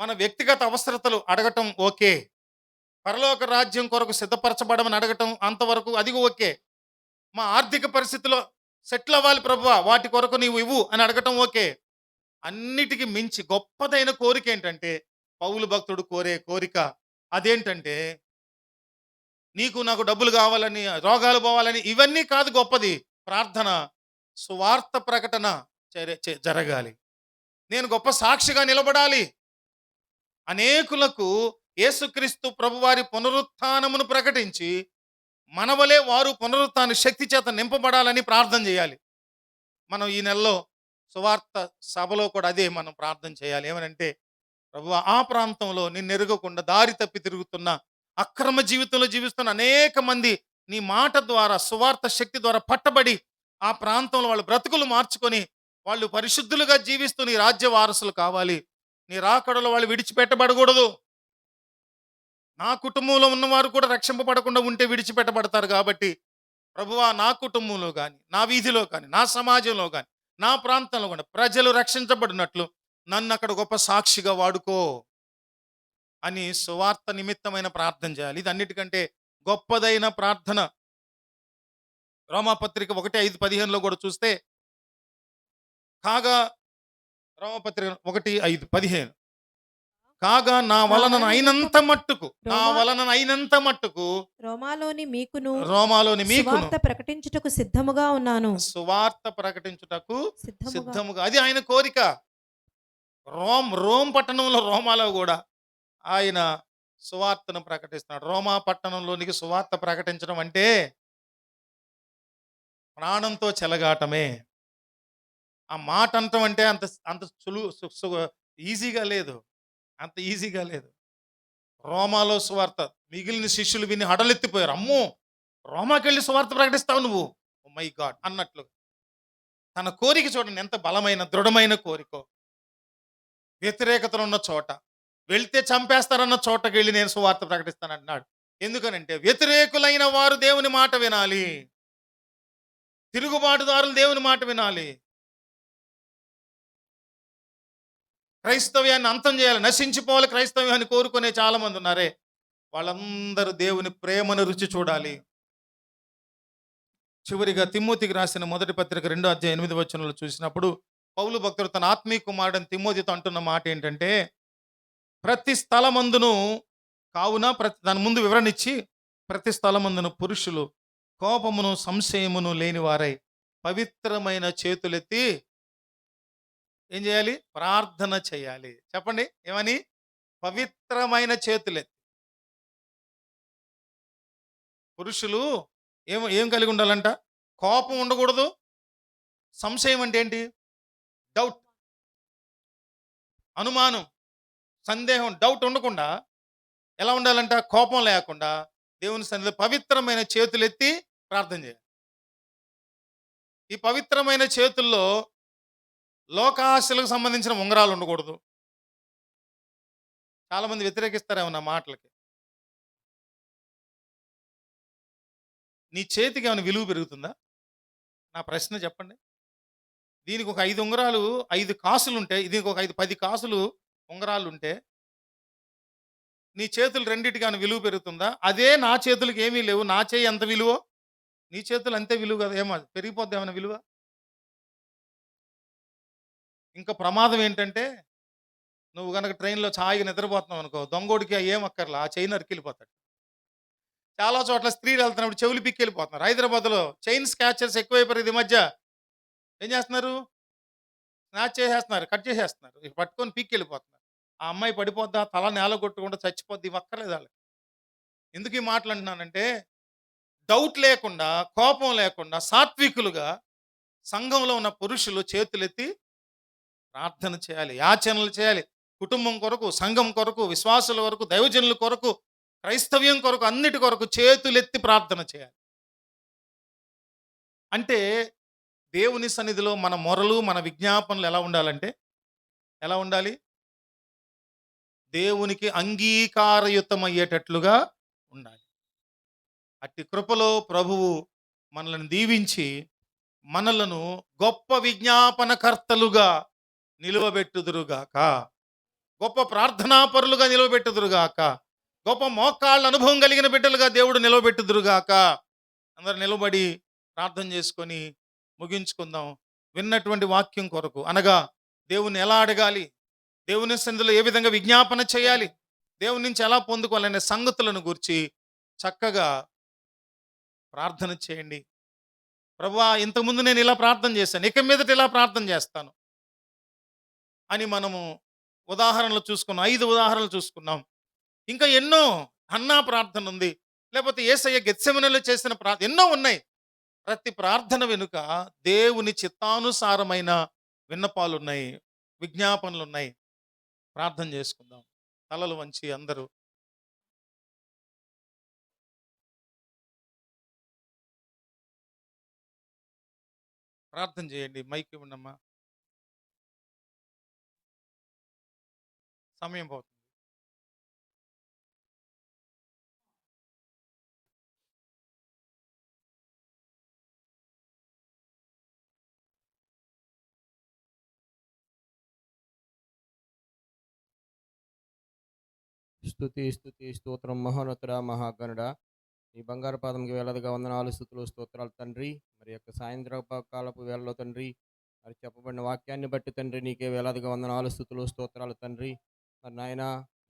మన వ్యక్తిగత అవసరతలు అడగటం ఓకే, పరలోక రాజ్యం కొరకు సిద్ధపరచబడమని అడగటం అంతవరకు అది ఓకే, మా ఆర్థిక పరిస్థితిలో సెటిల్ అవ్వాలి ప్రభువా, వాటి కొరకు నీవు ఇవ్వు అని అడగటం ఓకే. అన్నిటికీ మించి గొప్పదైన కోరిక ఏంటంటే, పౌలు భక్తుడు కోరే కోరిక అదేంటంటే, నీకు నాకు డబ్బులు కావాలని, రోగాలు పోవాలని, ఇవన్నీ కాదు గొప్పది. ప్రార్థన, సువార్త ప్రకటన జరగాలి. నేను గొప్ప సాక్షిగా నిలబడాలి, అనేకులకు యేసుక్రీస్తు ప్రభువారి పునరుత్థానమును ప్రకటించి మనవలే వారు పునరుత్థాన శక్తి చేత నింపబడాలని ప్రార్థన చేయాలి. మనం ఈ నెలలో సువార్త సభలో కూడా అదే మనం ప్రార్థన చేయాలి. ఏమనంటే, ప్రభువా, ఆ ప్రాంతంలో నిన్ను ఎరుగకుండా దారి తప్పి తిరుగుతున్న, అక్రమ జీవితంలో జీవిస్తున్న అనేక మంది నీ మాట ద్వారా, సువార్త శక్తి ద్వారా పట్టబడి ఆ ప్రాంతంలో వాళ్ళు బ్రతుకులు మార్చుకొని వాళ్ళు పరిశుద్ధులుగా జీవిస్తూ నీ రాజ్య వారసులు కావాలి. నీ రాకడలో వాళ్ళు విడిచిపెట్టబడకూడదు. నా కుటుంబంలో ఉన్నవారు కూడా రక్షింపబడకుండా ఉంటే విడిచిపెట్టబడతారు కాబట్టి, ప్రభువా నా కుటుంబంలో కానీ, నా వీధిలో కానీ, నా సమాజంలో కానీ, నా ప్రాంతంలో కూడా ప్రజలు రక్షించబడినట్లు నన్ను అక్కడ గొప్ప సాక్షిగా వాడుకో అని సువార్త నిమిత్తమైన ప్రార్థన చేయాలి. ఇది అన్నిటికంటే గొప్పదైన ప్రార్థన. రోమాపత్రిక 1:5-15 కూడా చూస్తే, కాగా రోమాపత్రిక 1:5-15 కాగా నా వలన అయినంత మట్టుకు రోమాలోని మీకును సువార్త ప్రకటించుటకు సిద్ధముగా ఉన్నాను. సువార్త ప్రకటించుటకు సిద్ధముగా సిద్ధముగా, అది ఆయన కోరిక. రోమ్ పట్టణంలో, రోమాలో కూడా ఆయన సువార్తను ప్రకటిస్తున్నాడు. రోమా పట్టణంలోనికి సువార్త ప్రకటించడం అంటే ప్రాణంతో చెలగాటమే. ఆ మాట అంటాం అంటే అంత అంత ఈజీగా లేదు, అంత ఈజీగా లేదు. రోమాలో సువార్త మిగిలిన శిష్యులు విని హడలెత్తిపోయారు. అమ్మో, రోమాకి వెళ్ళి సువార్త ప్రకటిస్తావు నువ్వు, ఓ మై గాడ్ అన్నట్లు. తన కోరిక చూడండి ఎంత బలమైన దృఢమైన కోరికో. వ్యతిరేకతలు ఉన్న చోట, వెళ్తే చంపేస్తారన్న చోటకి వెళ్ళి నేను సువార్త ప్రకటిస్తానంటున్నాడు. ఎందుకనంటే వ్యతిరేకులైన వారు దేవుని మాట వినాలి, తిరుగుబాటుదారులు దేవుని మాట వినాలి, క్రైస్తవ్యాన్ని అంతం చేయాలి, నశించిపోవాలి క్రైస్తవ్యాన్ని కోరుకునే చాలా మంది ఉన్నారే, వాళ్ళందరూ దేవుని ప్రేమను రుచి చూడాలి. చివరిగా తిమోతికి రాసిన మొదటి పత్రిక 2:8 చూసినప్పుడు పౌలు భక్తుడు తన ఆత్మీయ కుమారుడని తిమోతితో అంటున్న మాట ఏంటంటే, ప్రతి స్థలమందును కావున దాని ముందు వివరణ ఇచ్చి, ప్రతి స్థలమందును పురుషులు కోపమును సంశయమును లేని వారై పవిత్రమైన చేతులెత్తి ఏం చేయాలి? ప్రార్థన చేయాలి. చెప్పండి ఏమని? పవిత్రమైన చేతులెత్తి. పురుషులు ఏం కలిగి ఉండాలంట? కోపం ఉండకూడదు. సంశయం అంటే ఏంటి? డౌట్, అనుమానం, సందేహం, డౌట్ ఉండకుండా ఎలా ఉండాలంట? కోపం లేకుండా దేవుని సన్నిధిలో పవిత్రమైన చేతులెత్తి ప్రార్థన చేయాలి. ఈ పవిత్రమైన చేతుల్లో లోకాశలకు సంబంధించిన ఉంగరాలు ఉండకూడదు. చాలా మంది వ్యతిరేకిస్తారేమో నా మాటలకి. నీ చేతికి ఏమైనా విలువ పెరుగుతుందా? నా ప్రశ్న చెప్పండి. దీనికి ఒక 5 ఉంగరాలు, 5 కాసులు ఉంటే, దీనికి ఒక 10 కాసులు ఉంగరాలు ఉంటే నీ చేతులు రెండిటికి ఏమైనా విలువ పెరుగుతుందా? అదే నా చేతులకి ఏమీ లేవు, నా చేయి ఎంత విలువో నీ చేతులు అంతే విలువ కదా. ఏమో పెరిగిపోద్ది ఏమైనా విలువ? ఇంకా ప్రమాదం ఏంటంటే, నువ్వు కనుక ట్రైన్లో ఛాయిగా నిద్రపోతున్నావు అనుకో, దొంగోడికి ఏం అక్కర్లా, ఆ చైన్ నరికెళ్ళిపోతాడు. చాలా చోట్ల స్త్రీలు వెళ్తున్నప్పుడు చెవులు పిక్కెళ్ళిపోతున్నారు. హైదరాబాద్లో చైన్ స్కాచర్స్ ఎక్కువైపోయారు. ఇది మధ్య ఏం చేస్తున్నారు? స్నాచ్ చేసేస్తున్నారు, కట్ చేసేస్తున్నారు, ఇక పట్టుకొని పిక్కెళ్ళిపోతున్నారు. ఆ అమ్మాయి పడిపోద్దా, తల నేల కొట్టుకుంటూ చచ్చిపోద్ది, ఇవి అక్కర్లేదు వాళ్ళకి. ఎందుకు ఈ మాటలు అంటున్నానంటే, డౌట్ లేకుండా, కోపం లేకుండా సాత్వికులుగా సంఘంలో ఉన్న పురుషులు చేతులెత్తి ప్రార్థన చేయాలి, యాచనలు చేయాలి. కుటుంబం కొరకు, సంఘం కొరకు, విశ్వాసుల కొరకు, దైవజనుల కొరకు, క్రైస్తవ్యం కొరకు, అన్నిటి కొరకు చేతులెత్తి ప్రార్థన చేయాలి. అంటే దేవుని సన్నిధిలో మన మొరలు, మన విజ్ఞాపనలు ఎలా ఉండాలంటే, ఎలా ఉండాలి? దేవునికి అంగీకారయుతమయ్యేటట్లుగా ఉండాలి. అట్టి కృపలో ప్రభువు మనల్ని దీవించి మనలను గొప్ప విజ్ఞాపనకర్తలుగా నిలువబెట్టుదురుగాక, గొప్ప ప్రార్థనాపరులుగా నిలవబెట్టుదురుగాక, గొప్ప మోకాళ్ళ అనుభవం కలిగిన బిడ్డలుగా దేవుడు నిలవబెట్టుదురుగాక. అందరు నిలబడి ప్రార్థన చేసుకొని ముగించుకుందాం. విన్నటువంటి వాక్యం కొరకు, అనగా దేవుని ఎలా అడగాలి, దేవుని సన్నిధిలో ఏ విధంగా విజ్ఞాపన చేయాలి, దేవుని నుంచి ఎలా పొందుకోవాలనే సంగతులను గురించి చక్కగా ప్రార్థన చేయండి. ప్రభువా, ఇంతకుముందు నేను ఇలా ప్రార్థన చేశాను, ఇక మీదట ఇలా ప్రార్థన చేస్తాను అని మనము ఉదాహరణలు చూసుకున్నాం. 5 ఉదాహరణలు చూసుకున్నాం. ఇంకా ఎన్నో, హన్నా ప్రార్థన ఉంది, లేకపోతే యేసయ్య గెత్సెమనెలో చేసిన ప్రార్థన, ఎన్నో ఉన్నాయి. ప్రతి ప్రార్థన వెనుక దేవుని చిత్తానుసారమైన విన్నపాలు ఉన్నాయి, విజ్ఞాపనలు ఉన్నాయి. ప్రార్థన చేసుకుందాం. తలలు వంచి అందరూ ప్రార్థన చేయండి. మైక్ ఇవ్వండమ్మా, సమయం పోతుంది. స్తుతి స్తుతి స్తోత్రం మహోన్నతుడా మహాగణుడా నీ బంగారు పాదంకి వేలదిగా వందనాలు స్తుతులు స్తోత్రాలు తండ్రి. మరి యొక్క సాయంత్రపు కాలపు వేళలో తండ్రి మరి చెప్పబడిన వాక్యాన్ని బట్టి తండ్రి నీకే వేలాదిగా వందనాలు స్తుతులు స్తోత్రాలు తండ్రి. మరి నాయన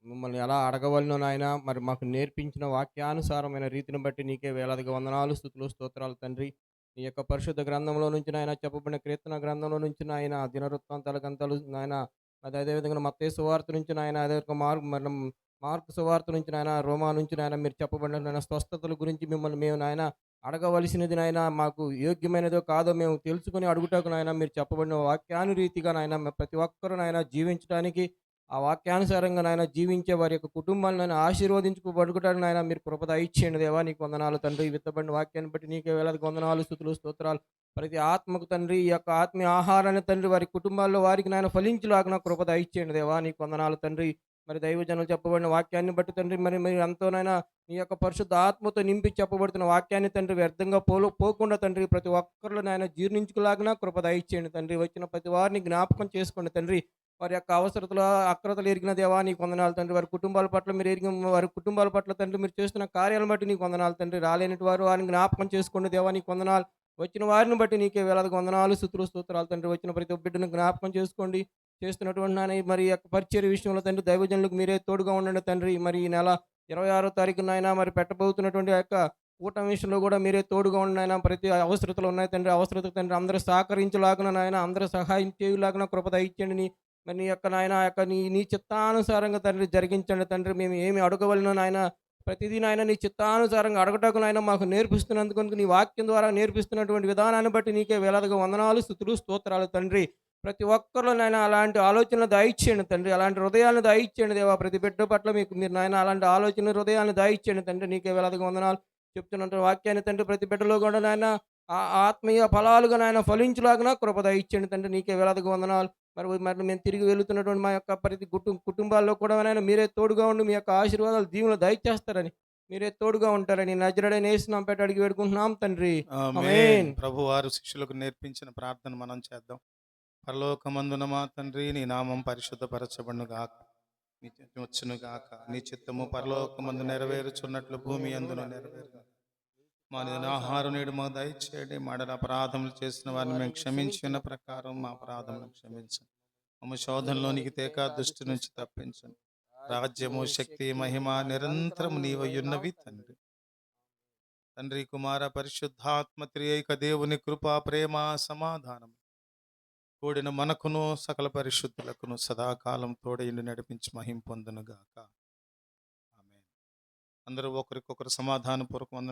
మిమ్మల్ని ఎలా అడగవలనో నాయన మరి మాకు నేర్పించిన వాక్యానుసారమైన రీతిని బట్టి నీకే వేలాదిగా వందనాలు స్థుతులు స్తోత్రాలు తండ్రి. నీ యొక్క పరిశుద్ధ గ్రంథంలో నుంచి నాయన చెప్పబడిన కీర్తన గ్రంథంలో నుంచి నాయన దినవృత్తాంతాల గ్రంథాలు నాయన అదేవిధంగా మత్తయి సువార్త నుంచి నాయన అదే మార్కు సువార్త నుంచి నాయన రోమా నుంచి నాయన మీరు చెప్పబడిన నాయన స్వస్థతల గురించి మిమ్మల్ని మేము నాయన అడగవలసినది నాయన మాకు యోగ్యమైనదో కాదో మేము తెలుసుకొని అడుగుటకు నాయన మీరు చెప్పబడిన వాక్యానురీతిగా నాయన ప్రతి ఒక్కరూ నాయన జీవించడానికి ఆ వాక్యానుసారంగా నాయన జీవించే వారి యొక్క కుటుంబాలను నాయన ఆశీర్వదించుకోబడుకోవడానికి నాయన మీరు కృప దయచేయండి దేవా. నీకు వందనాలు తండ్రి. విత్తబడిన వాక్యాన్ని బట్టి నీకే వేలాది వందనాలు స్తుతులు స్తోత్రాలు. ప్రతి ఆత్మకు తండ్రి ఈ యొక్క ఆత్మీయ ఆహారాన్ని తండ్రి వారి కుటుంబాల్లో వారికి నాయన ఫలించులాగిన కృప దయచేయండి దేవా. నీకు వందనాలు తండ్రి. మరి దైవజనులు చెప్పబడిన వాక్యాన్ని బట్టి తండ్రి మరి మీరు ఎంతోనైనా మీ యొక్క పరిశుద్ధ ఆత్మతో నింపి చెప్పబడుతున్న వాక్యాన్ని తండ్రి వ్యర్థంగా పోకుండా తండ్రి ప్రతి ఒక్కరిలో నాయన జీర్ణించుకులాగిన కృప దయచేయండి తండ్రి. వచ్చిన ప్రతి వారిని జ్ఞాపకం చేసుకోండి తండ్రి. వారి యొక్క అవసరతలు అక్రతలు ఎరిగిన దేవా నీకు వందనాలు తండ్రి. వారి కుటుంబాల పట్ల మీరు ఎరిగిన వారి కుటుంబాల పట్ల తండ్రి మీరు చేస్తున్న కార్యాలను బట్టి నీకు వందనాలు తండ్రి. రాలేని వారు వారిని జ్ఞాపకం చేసుకోండి దేవా నీకు వందనాలు. వచ్చిన వారిని బట్టి నీకే వేలాది వందనాలు స్తుతులు స్తోత్రాలు తండ్రి. వచ్చిన ప్రతి ఒక్క బిడ్డను జ్ఞాపకం చేసుకోండి. చేస్తున్నటువంటి నాయన మరి యొక్క పరిచర్య విషయంలో తండ్రి దైవజనులకు మీరే తోడుగా ఉండండి తండ్రి. మరి ఈ నెల 26వ తారీఖున నాయన మరి పెట్టబోతున్నటువంటి ఆ యొక్క కూటమి విషయంలో కూడా మీరే తోడుగా ఉండి నాయన. ప్రతి అవసరతలు ఉన్నాయి తండ్రి. అవసరతకు తండ్రి అందరూ సహకరించలాగున నాయన అందరూ సహాయం చేయలాగున కృప దయచేయండి. మరి నీ యొక్క నాయన యొక్క నీ చిత్తానుసారంగా తండ్రి జరిగించండి తండ్రి. మేము ఏమి అడగవలనో నాయన ప్రతిదీ నాయన నీ చిత్తానుసారంగా అడగటకు నాయన మాకు నేర్పిస్తున్నందుకు నీ వాక్యం ద్వారా నేర్పిస్తున్నటువంటి విధానాన్ని బట్టి నీకే వేలాదిగా వందనాలు స్తుతులు స్తోత్రాలు తండ్రి. ప్రతి ఒక్కరిలో నాయన అలాంటి ఆలోచనలు దయచేయండి తండ్రి. అలాంటి హృదయాలను దయచేయండి దేవా. ప్రతి బిడ్డ పట్ల మీకు మీరు నాయన అలాంటి ఆలోచన హృదయాన్ని దయచేయండి తండ్రి. నీకే వేలాదిగా వందనాలు. చెప్తున్నటువంటి వాక్యాన్ని తండ్రి ప్రతి బిడ్డలో కూడా నాయన ఆత్మీయ ఫలాలుగా నాయన ఫలించులాగిన కృప దయచేయండి తండ్రి. నీకే వేలాదిగా వందనాలు. మరి మేము తిరిగి వెళుతున్నటువంటి మా యొక్క ప్రతి కుటుంబాల్లో కూడా నాయన మీరే తోడుగా ఉండి మీ యొక్క ఆశీర్వాదాలు దీవులు దయచేస్తారని మీరే తోడుగా ఉంటారని నజరుడైన యేసు పేట అడిగి వేడుకుంటున్నాం తండ్రి. ఆమేన్. ప్రభు వారు శిష్యులకు నేర్పించిన ప్రార్థన మనం చేద్దాం. పరలోకమందున మా తండ్రి నీ నామం పరిశుద్ధపరచబడును గాక. నీ చిత్తము వచ్చును గాక. నీ చిత్తము పరలోకమందు నెరవేరుచున్నట్లు భూమి అందున నెరవేరు. మా ఆహారం నేడు మాకు దయచేయండి. మాడల అపరాధములు చేసిన వారిని మేము క్షమించిన ప్రకారం మా అపరాధములను క్షమించండి. మమ్మ శోధనలోనికి తేక దృష్టి నుంచి తప్పించండి. రాజ్యము శక్తి మహిమ నిరంతరం నీవయున్నవి తండ్రి. తండ్రి కుమార పరిశుద్ధాత్మ త్రియేక దేవుని కృపా ప్రేమ సమాధానం కూడిన మనకును సకల పరిశుద్ధులకును సదాకాలం తోడైండి నడిపించి మహిం పొందును గాక. ఆమేన్. అందరూ ఒకరికొకరు సమాధానపూర్వక